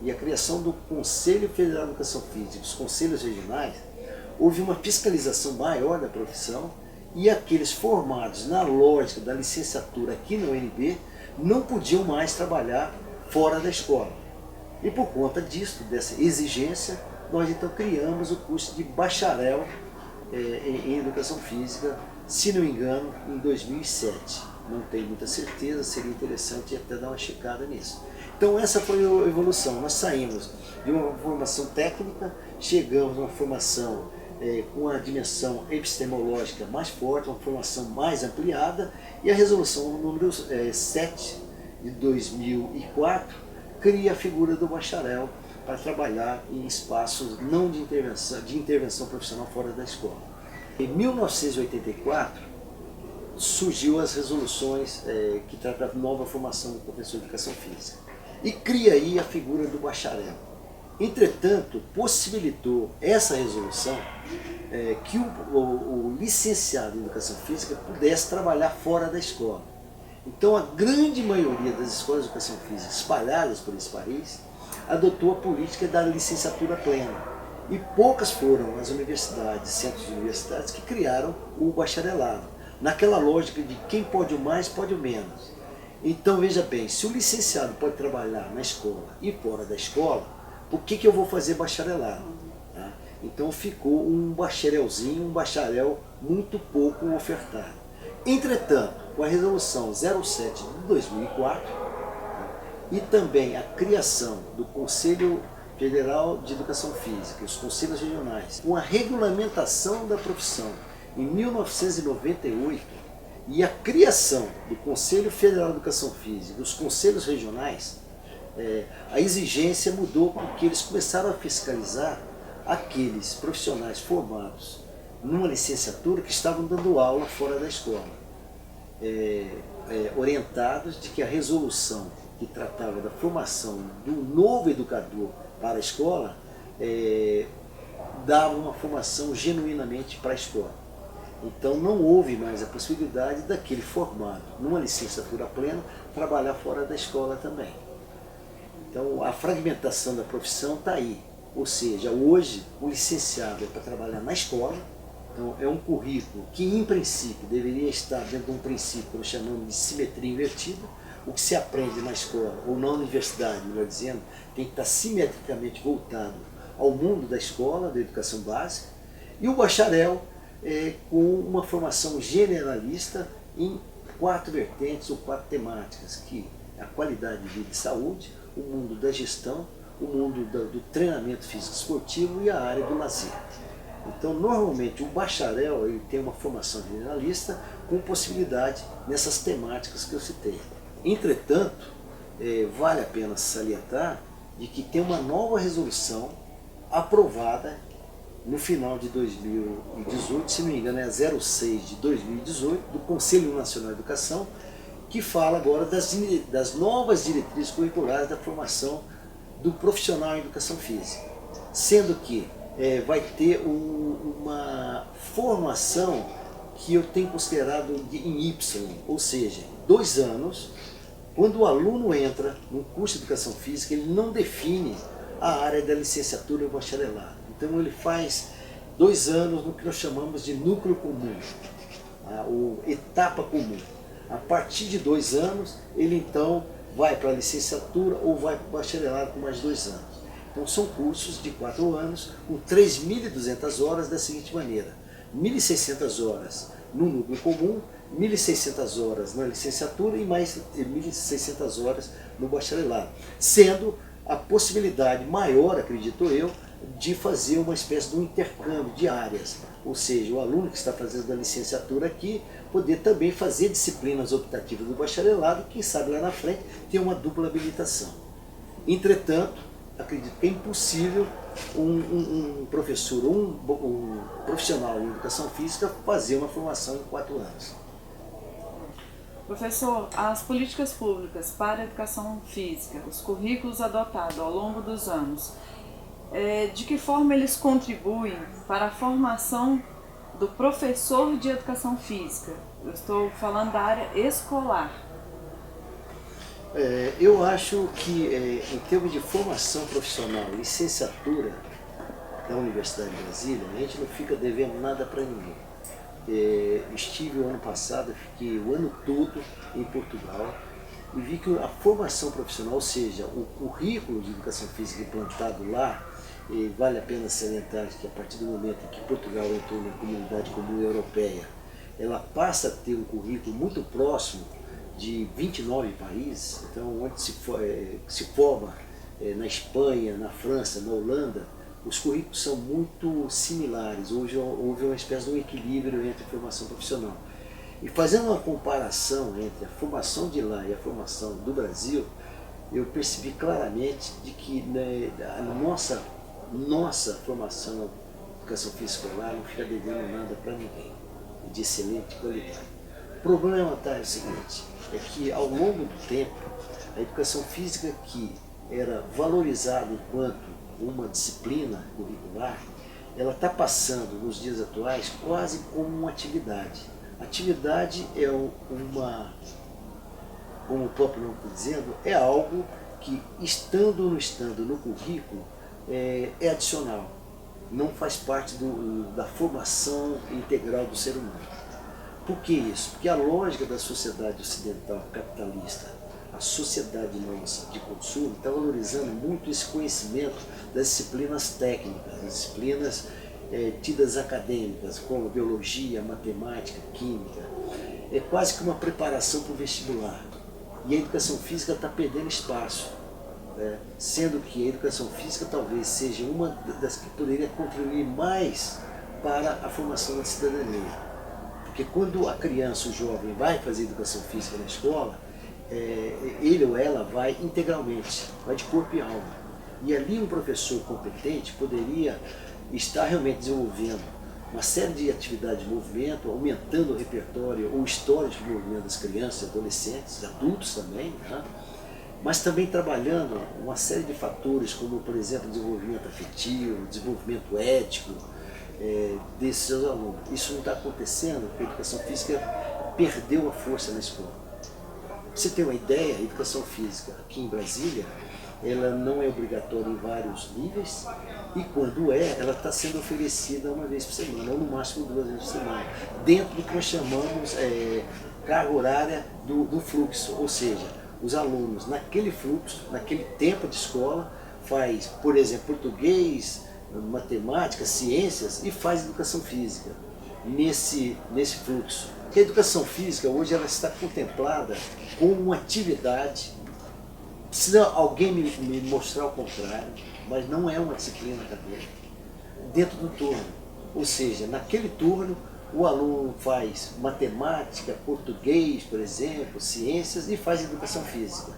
e a criação do Conselho Federal de Educação Física, dos conselhos regionais, houve uma fiscalização maior da profissão, e aqueles formados na lógica da licenciatura aqui na UNB não podiam mais trabalhar fora da escola. E por conta disso, dessa exigência, nós então criamos o curso de bacharel em Educação Física, se não me engano, em 2007. não tenho muita certeza, seria interessante até dar uma checada nisso. Então essa foi a evolução, nós saímos de uma formação técnica, chegamos a uma formação com a dimensão epistemológica mais forte, uma formação mais ampliada, e a resolução número 7 de 2004 cria a figura do bacharel para trabalhar em espaços não de intervenção profissional fora da escola. Em 1984 surgiu as resoluções que tratam da nova formação do professor de educação física e cria aí a figura do bacharel. Entretanto, possibilitou essa resolução que o licenciado em educação física pudesse trabalhar fora da escola. Então a grande maioria das escolas de educação física espalhadas por esse país adotou a política da licenciatura plena. E poucas foram as universidades, centros de universidades que criaram o bacharelado, naquela lógica de quem pode o mais, pode o menos. Então veja bem, se o licenciado pode trabalhar na escola e fora da escola, por que eu vou fazer bacharelado? Tá? Então ficou um bacharelzinho, um bacharel muito pouco ofertado. Entretanto, com a resolução 07 de 2004, e também a criação do Conselho Federal de Educação Física, os conselhos regionais, com a regulamentação da profissão em 1998 e a criação do Conselho Federal de Educação Física, os conselhos regionais, a exigência mudou porque eles começaram a fiscalizar aqueles profissionais formados numa licenciatura que estavam dando aula fora da escola, orientados de que a resolução que tratava da formação do novo educador para a escola, dava uma formação genuinamente para a escola. Então não houve mais a possibilidade daquele formado numa licenciatura plena trabalhar fora da escola também. Então a fragmentação da profissão está aí. Ou seja, hoje o licenciado é para trabalhar na escola, então é um currículo que em princípio deveria estar dentro de um princípio que nós chamamos de simetria invertida. O que se aprende na escola, ou na universidade, melhor dizendo, tem que estar simetricamente voltado ao mundo da escola, da educação básica, e o bacharel com uma formação generalista em 4 vertentes ou 4 temáticas, que é a qualidade de vida e saúde, o mundo da gestão, o mundo do treinamento físico esportivo e a área do lazer. Então, normalmente, o bacharel ele tem uma formação generalista com possibilidade nessas temáticas que eu citei. Entretanto, vale a pena salientar de que tem uma nova resolução aprovada no final de 2018, se não me engano é a 06 de 2018, do Conselho Nacional de Educação, que fala agora das novas diretrizes curriculares da formação do profissional em educação física. Sendo que vai ter uma formação que eu tenho considerado em Y, ou seja, 2 anos. Quando o aluno entra no curso de educação física, ele não define a área da licenciatura ou bacharelado. Então ele faz 2 anos no que nós chamamos de núcleo comum, ou etapa comum. A partir de 2 anos, ele então vai para a licenciatura ou vai para o bacharelado com mais 2 anos. Então são cursos de 4 anos, com 3.200 horas da seguinte maneira: 1.600 horas no núcleo comum, 1.600 horas na licenciatura e mais 1.600 horas no bacharelado, sendo a possibilidade maior, acredito eu, de fazer uma espécie de um intercâmbio de áreas, ou seja, o aluno que está fazendo a licenciatura aqui poder também fazer disciplinas optativas do bacharelado, quem sabe lá na frente ter uma dupla habilitação. Entretanto, acredito que é impossível um professor ou um profissional em educação física fazer uma formação em 4 anos. Professor, as políticas públicas para a educação física, os currículos adotados ao longo dos anos, de que forma eles contribuem para a formação do professor de educação física? Eu estou falando da área escolar. Eu acho que, em termos de formação profissional, licenciatura da Universidade de Brasília, a gente não fica devendo nada para ninguém. Estive o ano passado, fiquei o ano todo em Portugal e vi que a formação profissional, ou seja, o currículo de educação física implantado lá, vale a pena salientar que a partir do momento em que Portugal entrou na Comunidade Comum Europeia, ela passa a ter um currículo muito próximo de 29 países, então onde se forma na Espanha, na França, na Holanda, os currículos são muito similares. Hoje houve uma espécie de um equilíbrio entre a formação profissional. E fazendo uma comparação entre a formação de lá e a formação do Brasil, eu percebi claramente de que a nossa formação de educação física escolar não fica devendo nada para ninguém, de excelente qualidade. O problema é o seguinte, é que ao longo do tempo, a educação física que era valorizada enquanto uma disciplina curricular, ela está passando nos dias atuais quase como uma atividade. Atividade é como o próprio nome está dizendo, é algo que, estando ou não estando no currículo, é adicional. Não faz parte da formação integral do ser humano. Por que isso? Porque a lógica da sociedade ocidental capitalista, a sociedade nossa de consumo, está valorizando muito esse conhecimento das disciplinas técnicas, das disciplinas tidas acadêmicas, como biologia, matemática, química. É quase que uma preparação para o vestibular. E a educação física está perdendo espaço, sendo que a educação física talvez seja uma das que poderia contribuir mais para a formação da cidadania. Porque quando a criança, o jovem, vai fazer educação física na escola, ele ou ela vai integralmente, vai de corpo e alma. E ali um professor competente poderia estar realmente desenvolvendo uma série de atividades de movimento, aumentando o repertório ou histórias de movimento das crianças, adolescentes, adultos também, né? Mas também trabalhando uma série de fatores, como, por exemplo, desenvolvimento afetivo, desenvolvimento ético desses seus alunos. Isso não está acontecendo porque a educação física perdeu a força na escola. Pra você ter uma ideia, a educação física aqui em Brasília, ela não é obrigatória em vários níveis, e quando ela está sendo oferecida uma vez por semana, ou no máximo 2 vezes por semana, dentro do que nós chamamos carga horária do fluxo, ou seja, os alunos naquele fluxo, naquele tempo de escola, faz, por exemplo, português, matemática, ciências e faz educação física nesse fluxo. Porque a educação física hoje ela está contemplada como uma atividade. Precisa alguém me mostrar o contrário, mas não é uma disciplina acadêmica, dentro do turno. Ou seja, naquele turno o aluno faz matemática, português, por exemplo, ciências e faz educação física.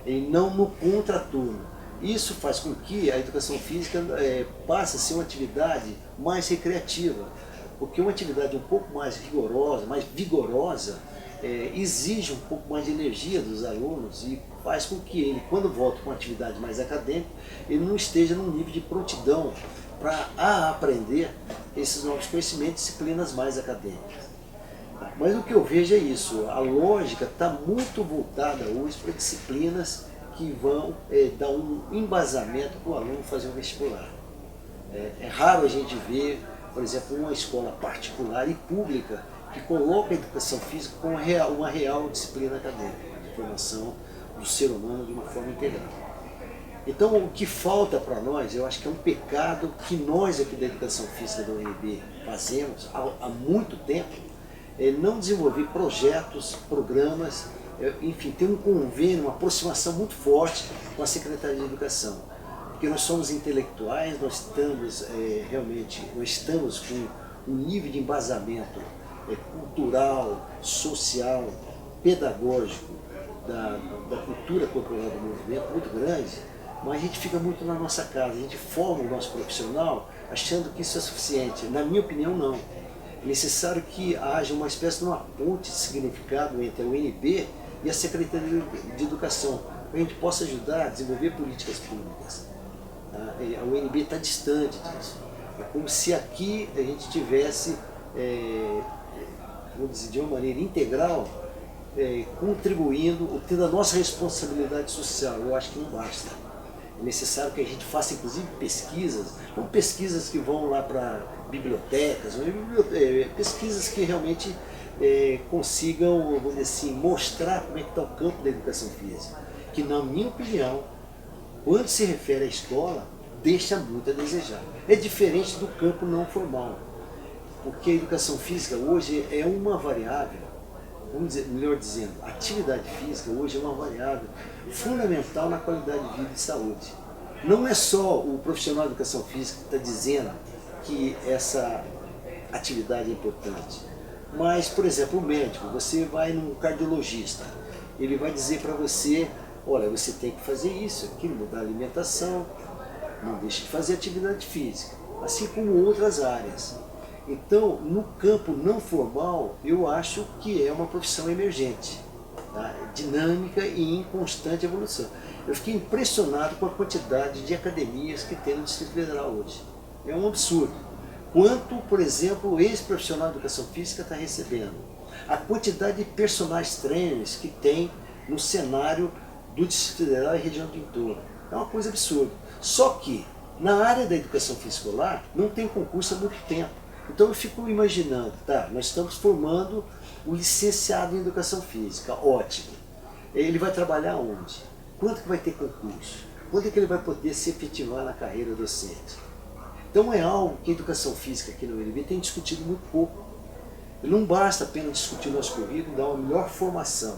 E não no contraturno. Isso faz com que a educação física passe a ser uma atividade mais recreativa, porque uma atividade um pouco mais rigorosa, mais vigorosa, exige um pouco mais de energia dos alunos e faz com que ele, quando volta com uma atividade mais acadêmica, ele não esteja num nível de prontidão para aprender esses novos conhecimentos, disciplinas mais acadêmicas. Mas o que eu vejo é isso, a lógica está muito voltada hoje para disciplinas que vão dar um embasamento para o aluno fazer um vestibular. É raro a gente ver, por exemplo, uma escola particular e pública que coloca a educação física como uma real disciplina acadêmica, de formação do ser humano de uma forma integral. Então, o que falta para nós, eu acho que é um pecado que nós aqui da Educação Física da UNB fazemos há muito tempo, não desenvolver projetos, programas, enfim, ter um convênio, uma aproximação muito forte com a Secretaria de Educação. Porque nós somos intelectuais, nós estamos com um nível de embasamento cultural, social, pedagógico, da cultura corporal do movimento muito grande, mas a gente fica muito na nossa casa, a gente forma o nosso profissional achando que isso é suficiente. Na minha opinião, não. É necessário que haja uma espécie de uma ponte de significado entre a UNB e a Secretaria de Educação, para que a gente possa ajudar a desenvolver políticas públicas. A UNB está distante disso. É como se aqui a gente tivesse, vou dizer, de uma maneira integral, contribuindo, tendo a nossa responsabilidade social. Eu acho que não basta. É necessário que a gente faça, inclusive, pesquisas, não pesquisas que vão lá para bibliotecas, pesquisas que realmente consigam, vamos dizer assim, mostrar como é que está o campo da educação física, que, na minha opinião, quando se refere à escola, deixa muito a desejar. É diferente do campo não formal, porque a educação física hoje é uma variável vamos dizer, melhor dizendo, a atividade física hoje é uma variável fundamental na qualidade de vida e saúde. Não é só o profissional de educação física que está dizendo que essa atividade é importante, mas, por exemplo, o médico, você vai num cardiologista, ele vai dizer para você, olha, você tem que fazer isso, aquilo, mudar a alimentação, não deixe de fazer atividade física, assim como outras áreas. Então, no campo não formal, eu acho que é uma profissão emergente, tá? Dinâmica e em constante evolução. Eu fiquei impressionado com a quantidade de academias que tem no Distrito Federal hoje. É um absurdo. Quanto, por exemplo, o ex-profissional de educação física está recebendo. A quantidade de personagens trainers que tem no cenário do Distrito Federal e região do entorno. É uma coisa absurda. Só que, na área da educação física escolar, não tem concurso há muito tempo. Então eu fico imaginando, tá, nós estamos formando um licenciado em educação física, ótimo. Ele vai trabalhar onde? Quanto que vai ter concurso? Quando é que ele vai poder se efetivar na carreira docente? Então é algo que a educação física aqui no UNB tem discutido muito pouco. Não basta apenas discutir o nosso currículo, dar uma melhor formação,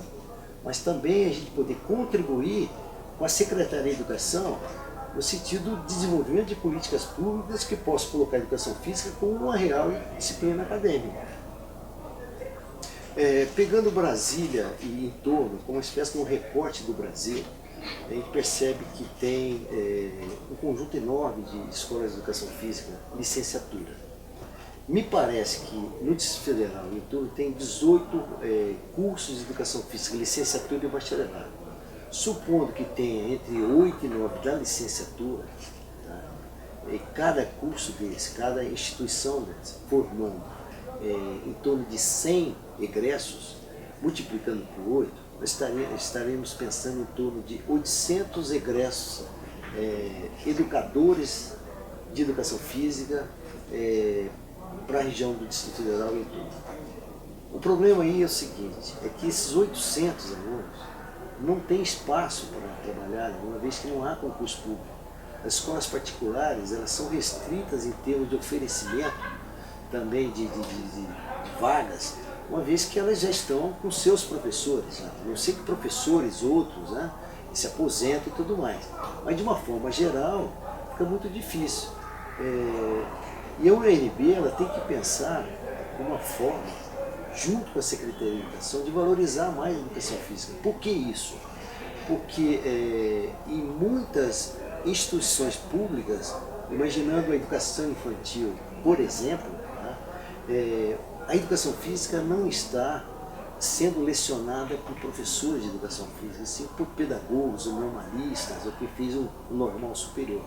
mas também a gente poder contribuir com a Secretaria de Educação no sentido de desenvolvimento de políticas públicas que possam colocar a educação física como uma real disciplina acadêmica. Pegando Brasília e em torno, como uma espécie de um recorte do Brasil, a gente percebe que tem um conjunto enorme de escolas de educação física, licenciatura. Me parece que no Distrito Federal, em torno, tem 18 cursos de educação física, licenciatura e bacharelado. Supondo que tenha entre 8 e 9 da licenciatura, tá? E cada curso desse, cada instituição dessa, formando em torno de 100 egressos, multiplicando por 8, nós estaremos pensando em torno de 800 egressos educadores de educação física para a região do Distrito Federal e tudo. O problema aí é o seguinte, é que esses 800 alunos não têm espaço para trabalhar, uma vez que não há concurso público. As escolas particulares, elas são restritas em termos de oferecimento também de vagas, uma vez que elas já estão com seus professores, né? Eu sei que professores, outros, né, se aposentam e tudo mais, mas de uma forma geral fica muito difícil. E a UNB ela tem que pensar uma forma, junto com a Secretaria de Educação, de valorizar mais a educação física. Por que isso? Porque em muitas instituições públicas, imaginando a educação infantil, por exemplo, tá, a educação física não está sendo lecionada por professores de educação física, sim por pedagogos ou normalistas, ou que fez um normal superior.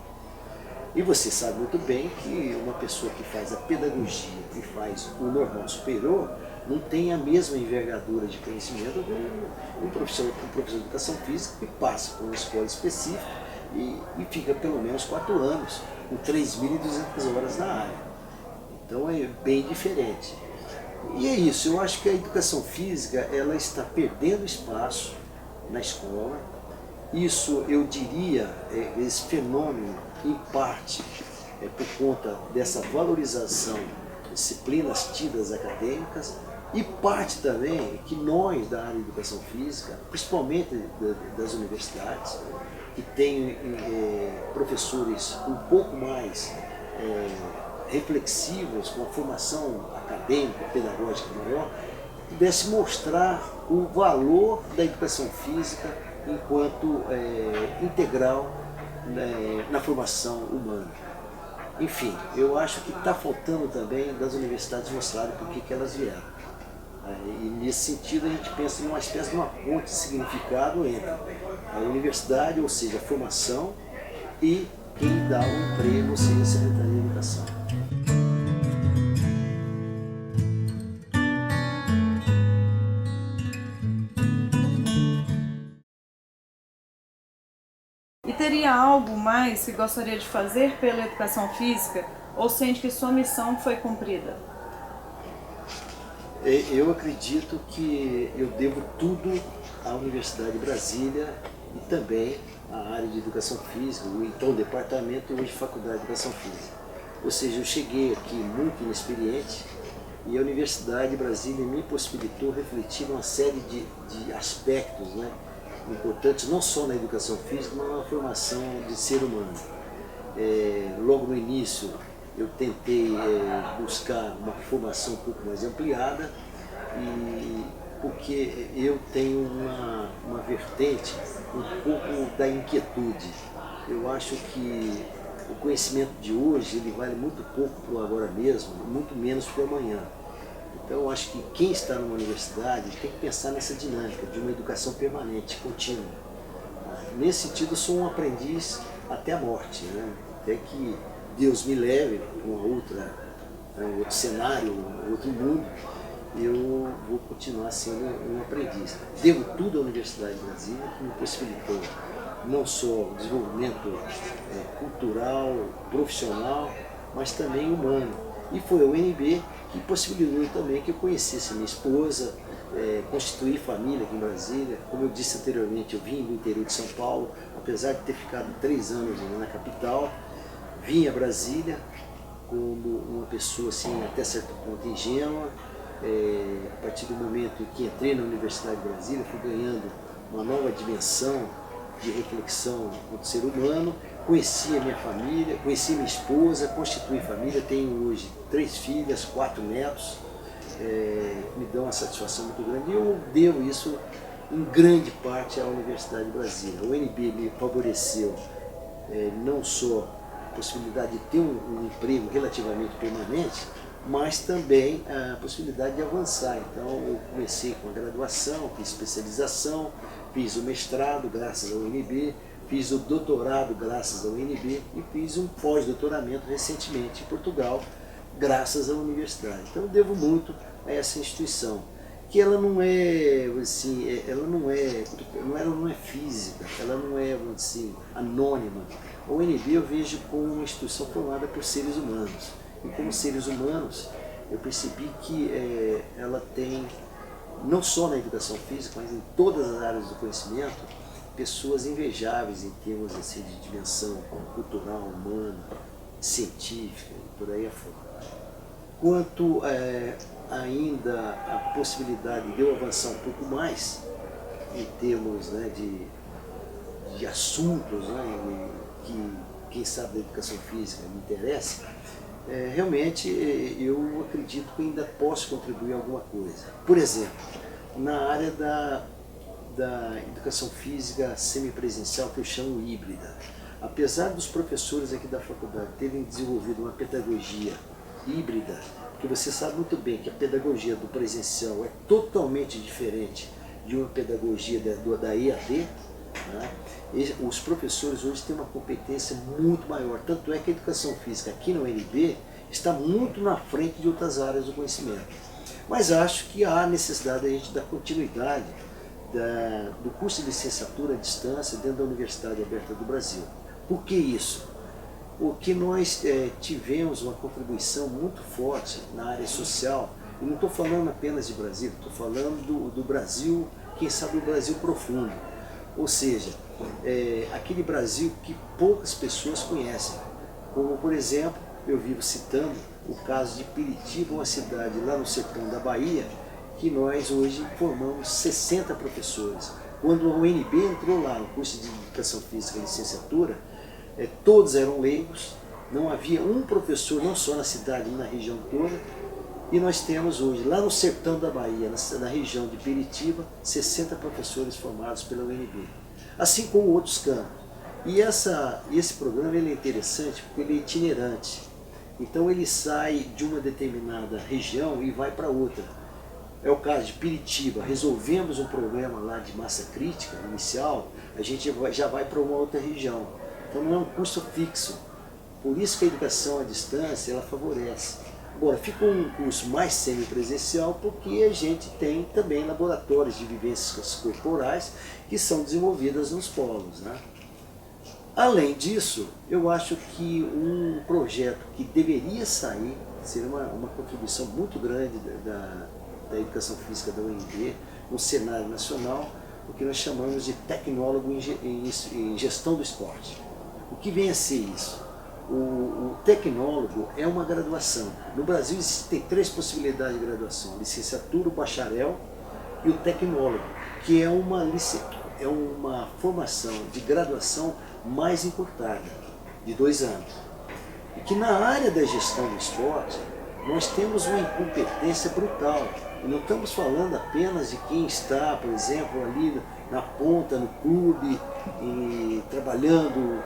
E você sabe muito bem que uma pessoa que faz a pedagogia e faz o normal superior não tem a mesma envergadura de conhecimento do um professor de educação física que passa por uma escola específica e fica pelo menos 4 anos, com 3.200 horas na área. Então é bem diferente. E é isso, eu acho que a educação física ela está perdendo espaço na escola. Isso, eu diria, esse fenômeno, em parte, por conta dessa valorização de disciplinas tidas acadêmicas, e parte também que nós da área de educação física, principalmente das universidades, que têm professores um pouco mais reflexivos, com a formação acadêmica, pedagógica maior, pudesse mostrar o valor da educação física enquanto integral na formação humana. Enfim, eu acho que está faltando também das universidades mostrarem por que elas vieram. E nesse sentido a gente pensa numa espécie de uma ponte de significado entre a universidade, ou seja, a formação, e quem dá o emprego, ou seja, a Secretaria de Educação. E teria algo mais que gostaria de fazer pela educação física ou sente que sua missão foi cumprida? Eu acredito que eu devo tudo à Universidade de Brasília e também à área de Educação Física, ou então o departamento hoje de Faculdade de Educação Física. Ou seja, eu cheguei aqui muito inexperiente E a Universidade de Brasília me possibilitou refletir uma série de aspectos, né, importantes, não só na educação física, mas na formação de ser humano. Logo no início, eu tentei buscar uma formação um pouco mais ampliada, porque eu tenho uma vertente um pouco da inquietude. Eu acho que o conhecimento de hoje ele vale muito pouco para o agora mesmo, muito menos para o amanhã. Então eu acho que quem está numa universidade tem que pensar nessa dinâmica de uma educação permanente, contínua. Nesse sentido, eu sou um aprendiz até a morte, né? Até que Deus me leve para um outro cenário, um outro mundo, eu vou continuar sendo um aprendiz. Devo tudo à Universidade de Brasília, que me possibilitou não só o desenvolvimento cultural, profissional, mas também humano. E foi a UNB que possibilitou também que eu conhecesse minha esposa, constituir família aqui em Brasília. Como eu disse anteriormente, eu vim do interior de São Paulo, apesar de ter ficado 3 anos na capital, vim a Brasília como uma pessoa assim, até certo ponto ingênua. A partir do momento em que entrei na Universidade de Brasília, fui ganhando uma nova dimensão de reflexão do ser humano, conheci a minha família, conheci minha esposa, constituí família, tenho hoje 3 filhas, 4 netos, me dão uma satisfação muito grande e eu devo isso em grande parte à Universidade de Brasília. O UNB me favoreceu não só a possibilidade de ter um emprego relativamente permanente, mas também a possibilidade de avançar. Então eu comecei com a graduação, fiz especialização, fiz o mestrado graças ao UNB, fiz o doutorado graças ao UNB e fiz um pós-doutoramento recentemente em Portugal, graças à universidade. Então eu devo muito a essa instituição, que ela não é assim, ela não é física, ela não é assim, anônima. A UNB eu vejo como uma instituição formada por seres humanos. E como seres humanos, eu percebi que ela tem, não só na educação física, mas em todas as áreas do conhecimento, pessoas invejáveis em termos assim, de dimensão cultural, humana, científica e por aí afora. Quanto ainda a possibilidade de eu avançar um pouco mais em termos, né, de assuntos, né, que quem sabe da educação física me interessa, realmente eu acredito que ainda posso contribuir alguma coisa. Por exemplo, na área da educação física semipresencial, que eu chamo híbrida. Apesar dos professores aqui da faculdade terem desenvolvido uma pedagogia híbrida, porque você sabe muito bem que a pedagogia do presencial é totalmente diferente de uma pedagogia da EAD, né? Os professores hoje têm uma competência muito maior, tanto é que a educação física aqui na UNB está muito na frente de outras áreas do conhecimento. Mas acho que há necessidade de a gente dar continuidade do curso de licenciatura à distância dentro da Universidade Aberta do Brasil. Por que isso? Porque nós tivemos uma contribuição muito forte na área social, e não estou falando apenas de Brasil, estou falando do Brasil, quem sabe o Brasil profundo. Ou seja, aquele Brasil que poucas pessoas conhecem. Como, por exemplo, eu vivo citando o caso de Piritiba, uma cidade lá no sertão da Bahia, que nós hoje formamos 60 professores. Quando a UNB entrou lá no curso de Educação Física e Licenciatura, todos eram leigos, não havia um professor, não só na cidade, mas na região toda, e nós temos hoje, lá no sertão da Bahia, na região de Piritiba, 60 professores formados pela UNB, assim como outros campos. E esse programa ele é interessante porque ele é itinerante, então ele sai de uma determinada região e vai para outra. É o caso de Piritiba, resolvemos um problema lá de massa crítica inicial, a gente já vai para uma outra região. Então não é um curso fixo, por isso que a educação à distância ela favorece. Agora, fica um curso mais semipresencial porque a gente tem também laboratórios de vivências corporais que são desenvolvidas nos polos, né? Além disso, eu acho que um projeto que deveria sair, seria uma contribuição muito grande da educação física da UNB no cenário nacional, o que nós chamamos de tecnólogo em gestão do esporte. O que vem a ser isso? O tecnólogo é uma graduação. No Brasil existem 3 possibilidades de graduação: licenciatura, o bacharel e o tecnólogo, que é uma formação de graduação mais encurtada, de 2 anos. E que na área da gestão do esporte, nós temos uma incompetência brutal. E não estamos falando apenas de quem está, por exemplo, ali na ponta, no clube, trabalhando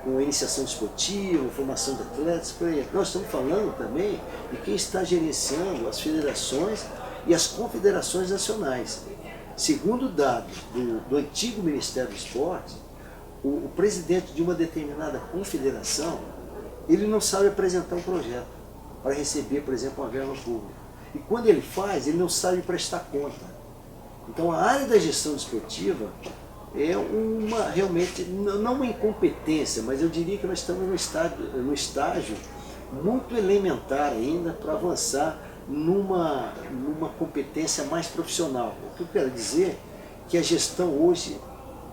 com iniciação esportiva, formação de atletas, por aí. Nós estamos falando também de quem está gerenciando as federações e as confederações nacionais. Segundo dados do antigo Ministério do Esporte, o presidente de uma determinada confederação, ele não sabe apresentar um projeto para receber, por exemplo, uma verba pública. E quando ele faz, ele não sabe prestar conta. Então a área da gestão esportiva é realmente, não uma incompetência, mas eu diria que nós estamos no estágio muito elementar ainda para avançar numa competência mais profissional. O que eu quero dizer é que a gestão hoje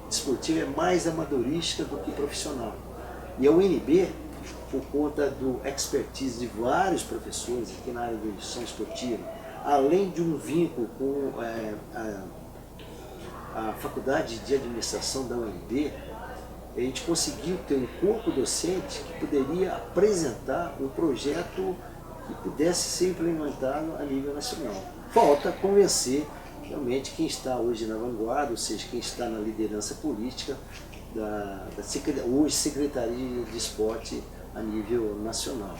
esportiva é mais amadorística do que profissional. E a UNB, por conta do expertise de vários professores aqui na área da gestão esportiva, além de um vínculo com a Faculdade de Administração da UNB, a gente conseguiu ter um corpo docente que poderia apresentar um projeto que pudesse ser implementado a nível nacional. Falta convencer realmente quem está hoje na vanguarda, ou seja, quem está na liderança política hoje Secretaria de Esporte a nível nacional.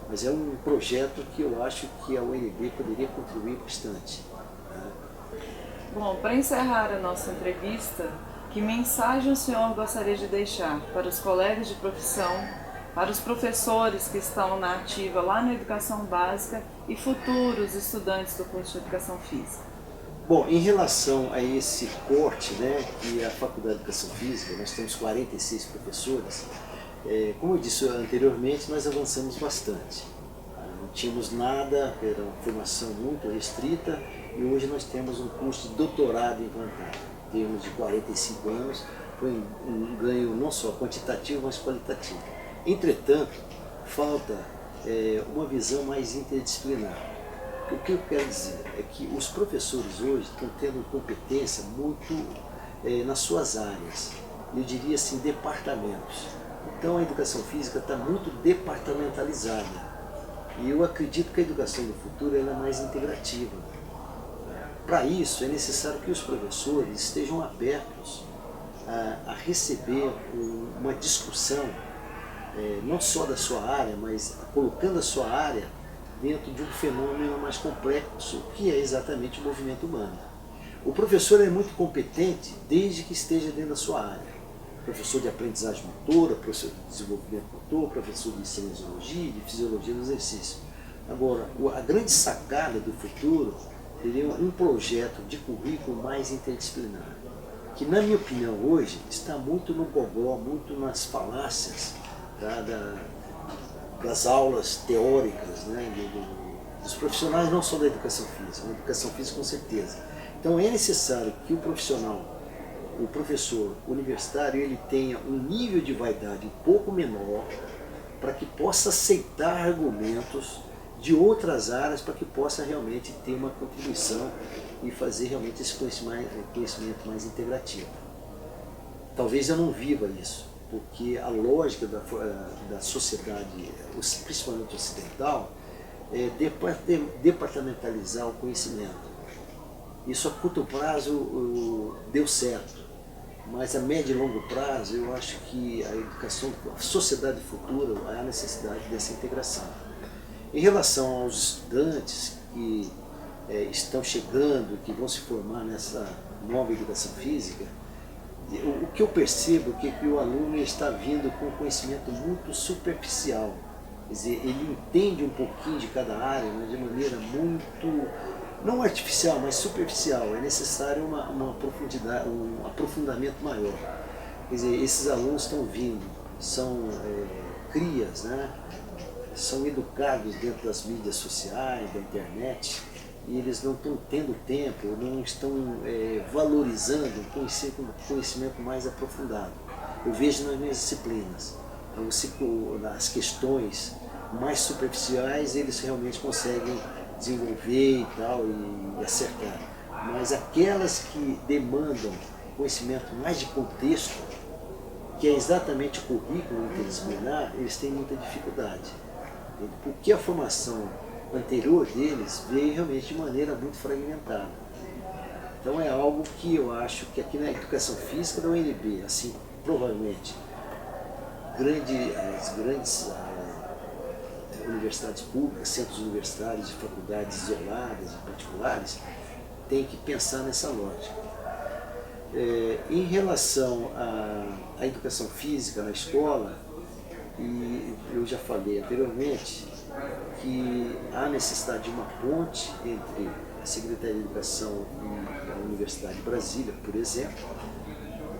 Mas é um projeto que eu acho que a UNB poderia contribuir bastante. Bom, para encerrar a nossa entrevista, que mensagem o senhor gostaria de deixar para os colegas de profissão, para os professores que estão na ativa lá na educação básica e futuros estudantes do curso de educação física? Bom, em relação a esse corte, que é a Faculdade de Educação Física, nós temos 46 professores. Como eu disse anteriormente, nós avançamos bastante. Não tínhamos nada, era uma formação muito restrita, e hoje nós temos um curso de doutorado implantado. Temos de 45 anos, foi um ganho não só quantitativo, mas qualitativo. Entretanto, falta uma visão mais interdisciplinar. O que eu quero dizer é que os professores hoje estão tendo competência muito nas suas áreas, eu diria assim, departamentos. Então a educação física está muito departamentalizada. E eu acredito que a educação do futuro ela é mais integrativa. Para isso é necessário que os professores estejam abertos a receber uma discussão, não só da sua área, mas colocando a sua área dentro de um fenômeno mais complexo, que é exatamente o movimento humano. O professor é muito competente desde que esteja dentro da sua área. Professor de aprendizagem motora, professor de desenvolvimento motor, professor de cinesiologia, de fisiologia do exercício. Agora, a grande sacada do futuro seria um projeto de currículo mais interdisciplinar, que na minha opinião hoje está muito no gogó, muito nas falácias das aulas teóricas, dos profissionais, não só da educação física, da educação física com certeza. Então é necessário que o profissional, o professor universitário, ele tenha um nível de vaidade um pouco menor para que possa aceitar argumentos de outras áreas, para que possa realmente ter uma contribuição e fazer realmente esse conhecimento mais integrativo. Talvez eu não viva isso, porque a lógica da sociedade, principalmente ocidental, é departamentalizar o conhecimento. Isso a curto prazo deu certo, mas a médio e longo prazo eu acho que a sociedade futura, há necessidade dessa integração. Em relação aos estudantes que estão chegando, que vão se formar nessa nova educação física, o que eu percebo é que o aluno está vindo com conhecimento muito superficial. Quer dizer, ele entende um pouquinho de cada área, mas de maneira muito, não artificial, mas superficial. É necessário uma profundidade, um aprofundamento maior. Quer dizer, esses alunos estão vindo, são crias, são educados dentro das mídias sociais, da internet, e eles não estão tendo tempo, não estão valorizando um conhecimento mais aprofundado. Eu vejo nas minhas disciplinas. as questões mais superficiais eles realmente conseguem desenvolver e tal, e acertar. Mas aquelas que demandam conhecimento mais de contexto, que é exatamente o currículo interdisciplinar, eles têm muita dificuldade. Porque a formação anterior deles veio realmente de maneira muito fragmentada. Então é algo que eu acho que aqui na educação física da UNB, assim, provavelmente, as grandes universidades públicas, centros universitários e faculdades isoladas e particulares, têm que pensar nessa lógica. Em relação à educação física na escola, e eu já falei anteriormente que há necessidade de uma ponte entre a Secretaria de Educação e a Universidade de Brasília, por exemplo,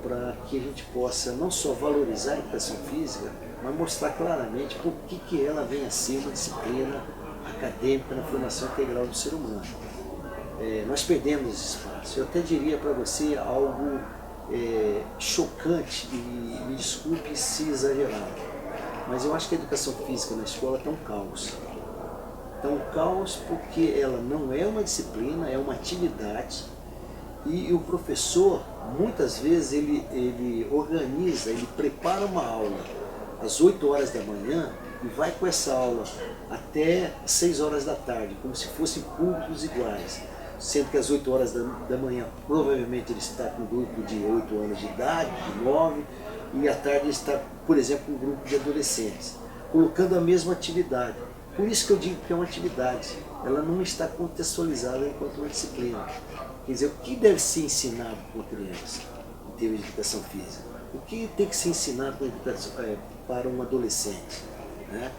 para que a gente possa não só valorizar a educação física, mas mostrar claramente por que ela vem a ser uma disciplina acadêmica na formação integral do ser humano. Nós perdemos esse espaço. Eu até diria para você algo chocante, e me desculpe se exagerado, mas eu acho que a educação física na escola está um caos. Está um caos porque ela não é uma disciplina, é uma atividade, e o professor, muitas vezes, ele organiza, ele prepara uma aula às 8 horas da manhã e vai com essa aula até 6 horas da tarde, como se fossem públicos iguais. Sendo que às 8 horas da manhã, provavelmente ele está com um grupo de 8 anos de idade, de 9, e à tarde ele está, por exemplo, com um grupo de adolescentes, colocando a mesma atividade. Por isso que eu digo que é uma atividade, ela não está contextualizada enquanto uma disciplina. Quer dizer, o que deve ser ensinado para uma criança em termos de educação física? O que tem que ser ensinado para um adolescente? Né?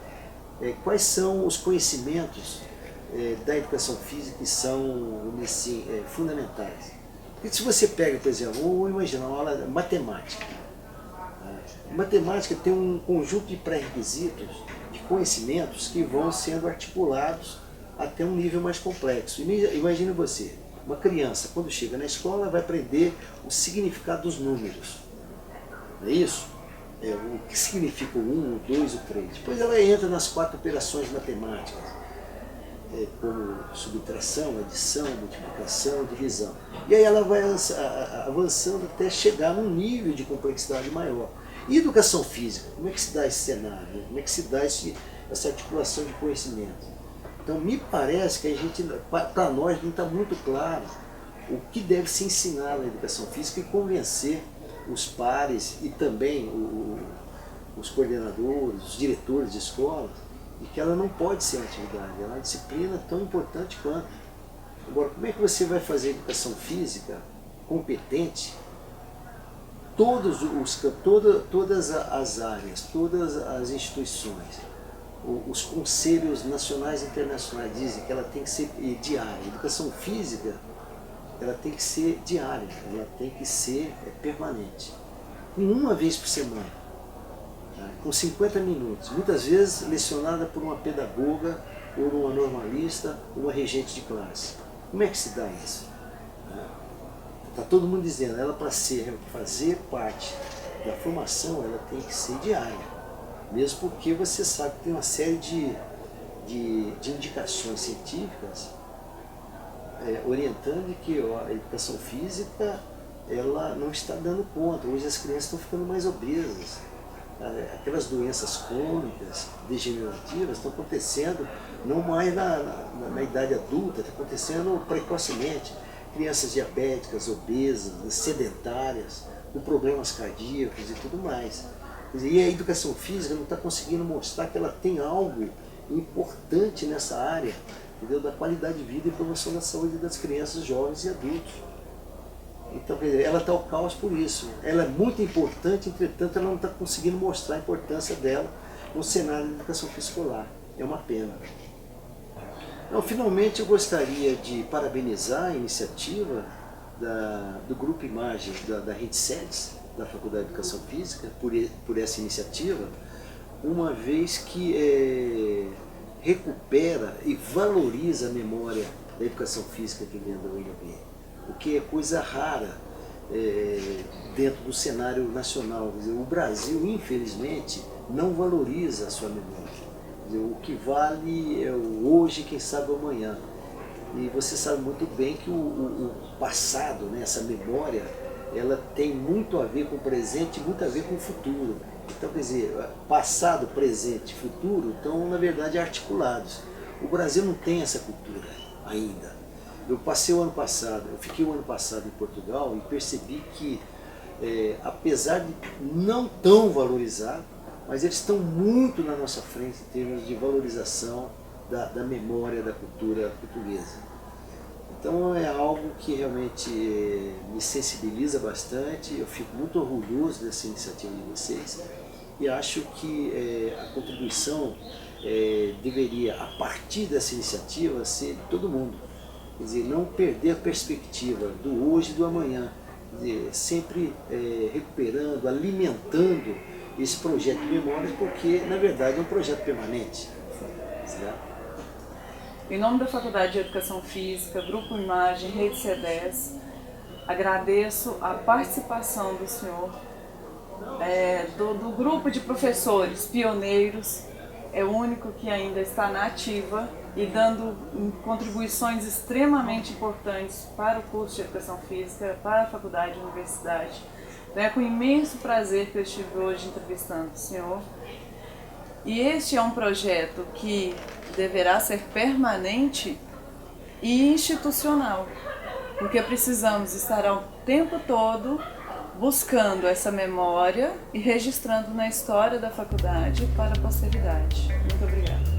Quais são os conhecimentos da educação física que são fundamentais? Porque se você pega, por exemplo, vamos imaginar uma aula de matemática. Matemática tem um conjunto de pré-requisitos, de conhecimentos que vão sendo articulados até um nível mais complexo. Imagine você, uma criança, quando chega na escola, vai aprender o significado dos números. Não é isso? O que significa o 1, o 2, o 3. Depois ela entra nas 4 operações matemáticas, como subtração, adição, multiplicação, divisão. E aí ela vai avançando até chegar num nível de complexidade maior. E educação física? Como é que se dá esse cenário? Como é que se dá essa articulação de conhecimento? Então me parece que a gente, para nós, não está muito claro o que deve se ensinar na educação física e convencer os pares e também os coordenadores, os diretores de escola, de que ela não pode ser uma atividade, ela é uma disciplina tão importante quanto. Agora, como é que você vai fazer educação física competente? Todas as áreas, todas as instituições, os conselhos nacionais e internacionais dizem que ela tem que ser diária. A educação física, ela tem que ser diária, ela tem que ser permanente. Uma vez por semana, com 50 minutos, muitas vezes lecionada por uma pedagoga, ou uma normalista, ou uma regente de classe. Como é que se dá isso? Está todo mundo dizendo, ela para fazer parte da formação, ela tem que ser diária. Mesmo porque você sabe que tem uma série de indicações científicas orientando que a educação física ela não está dando conta. Hoje as crianças estão ficando mais obesas. Aquelas doenças crônicas, degenerativas, estão acontecendo não mais na idade adulta, está acontecendo precocemente. Crianças diabéticas, obesas, sedentárias, com problemas cardíacos e tudo mais. E a educação física não está conseguindo mostrar que ela tem algo importante nessa área, entendeu? Da qualidade de vida e promoção da saúde das crianças, jovens e adultos. Então, quer dizer, ela está ao caos por isso. Ela é muito importante, entretanto, ela não está conseguindo mostrar a importância dela no cenário da educação física escolar. É uma pena. Então, finalmente, eu gostaria de parabenizar a iniciativa do Grupo Imagem da Rede SEDES, da Faculdade de Educação Física, por essa iniciativa, uma vez que recupera e valoriza a memória da educação física aqui dentro da UNB, o que é coisa rara dentro do cenário nacional. Quer dizer, o Brasil, infelizmente, não valoriza a sua memória. Quer dizer, o que vale é o hoje, quem sabe o amanhã. E você sabe muito bem que o passado, né, essa memória, ela tem muito a ver com o presente e muito a ver com o futuro. Então, quer dizer, passado, presente e futuro estão, na verdade, articulados. O Brasil não tem essa cultura ainda. Eu fiquei o ano passado em Portugal e percebi que, apesar de não tão valorizar, mas eles estão muito na nossa frente em termos de valorização da memória da cultura portuguesa. Então é algo que realmente me sensibiliza bastante, eu fico muito orgulhoso dessa iniciativa de vocês e acho que a contribuição deveria, a partir dessa iniciativa, ser de todo mundo. Quer dizer, não perder a perspectiva do hoje e do amanhã, quer dizer, sempre recuperando, alimentando esse projeto de memórias, porque na verdade é um projeto permanente. Certo? Em nome da Faculdade de Educação Física, Grupo Imagem, Rede C10, agradeço a participação do senhor, do grupo de professores pioneiros, é o único que ainda está na ativa e dando contribuições extremamente importantes para o curso de Educação Física, para a faculdade e universidade. Então é com imenso prazer que eu estive hoje entrevistando o senhor. E este é um projeto que deverá ser permanente e institucional, porque precisamos estar ao tempo todo buscando essa memória e registrando na história da faculdade para a posteridade. Muito obrigada.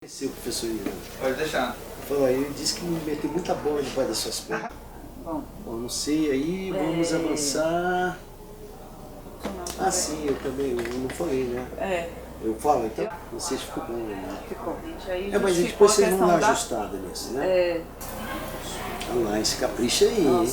Seu professor Ivan. Pode deixar. Ele disse que me meteu muita bola debaixo das suas pernas. Bom, Não sei, aí vamos avançar. Ah, sim, eu também, eu não falei, né? Eu falo, então? Não sei se ficou bom, né? Ficou. Aí Mas depois vocês vão dar ajustada nisso, né? Olha lá, esse capricha aí, hein?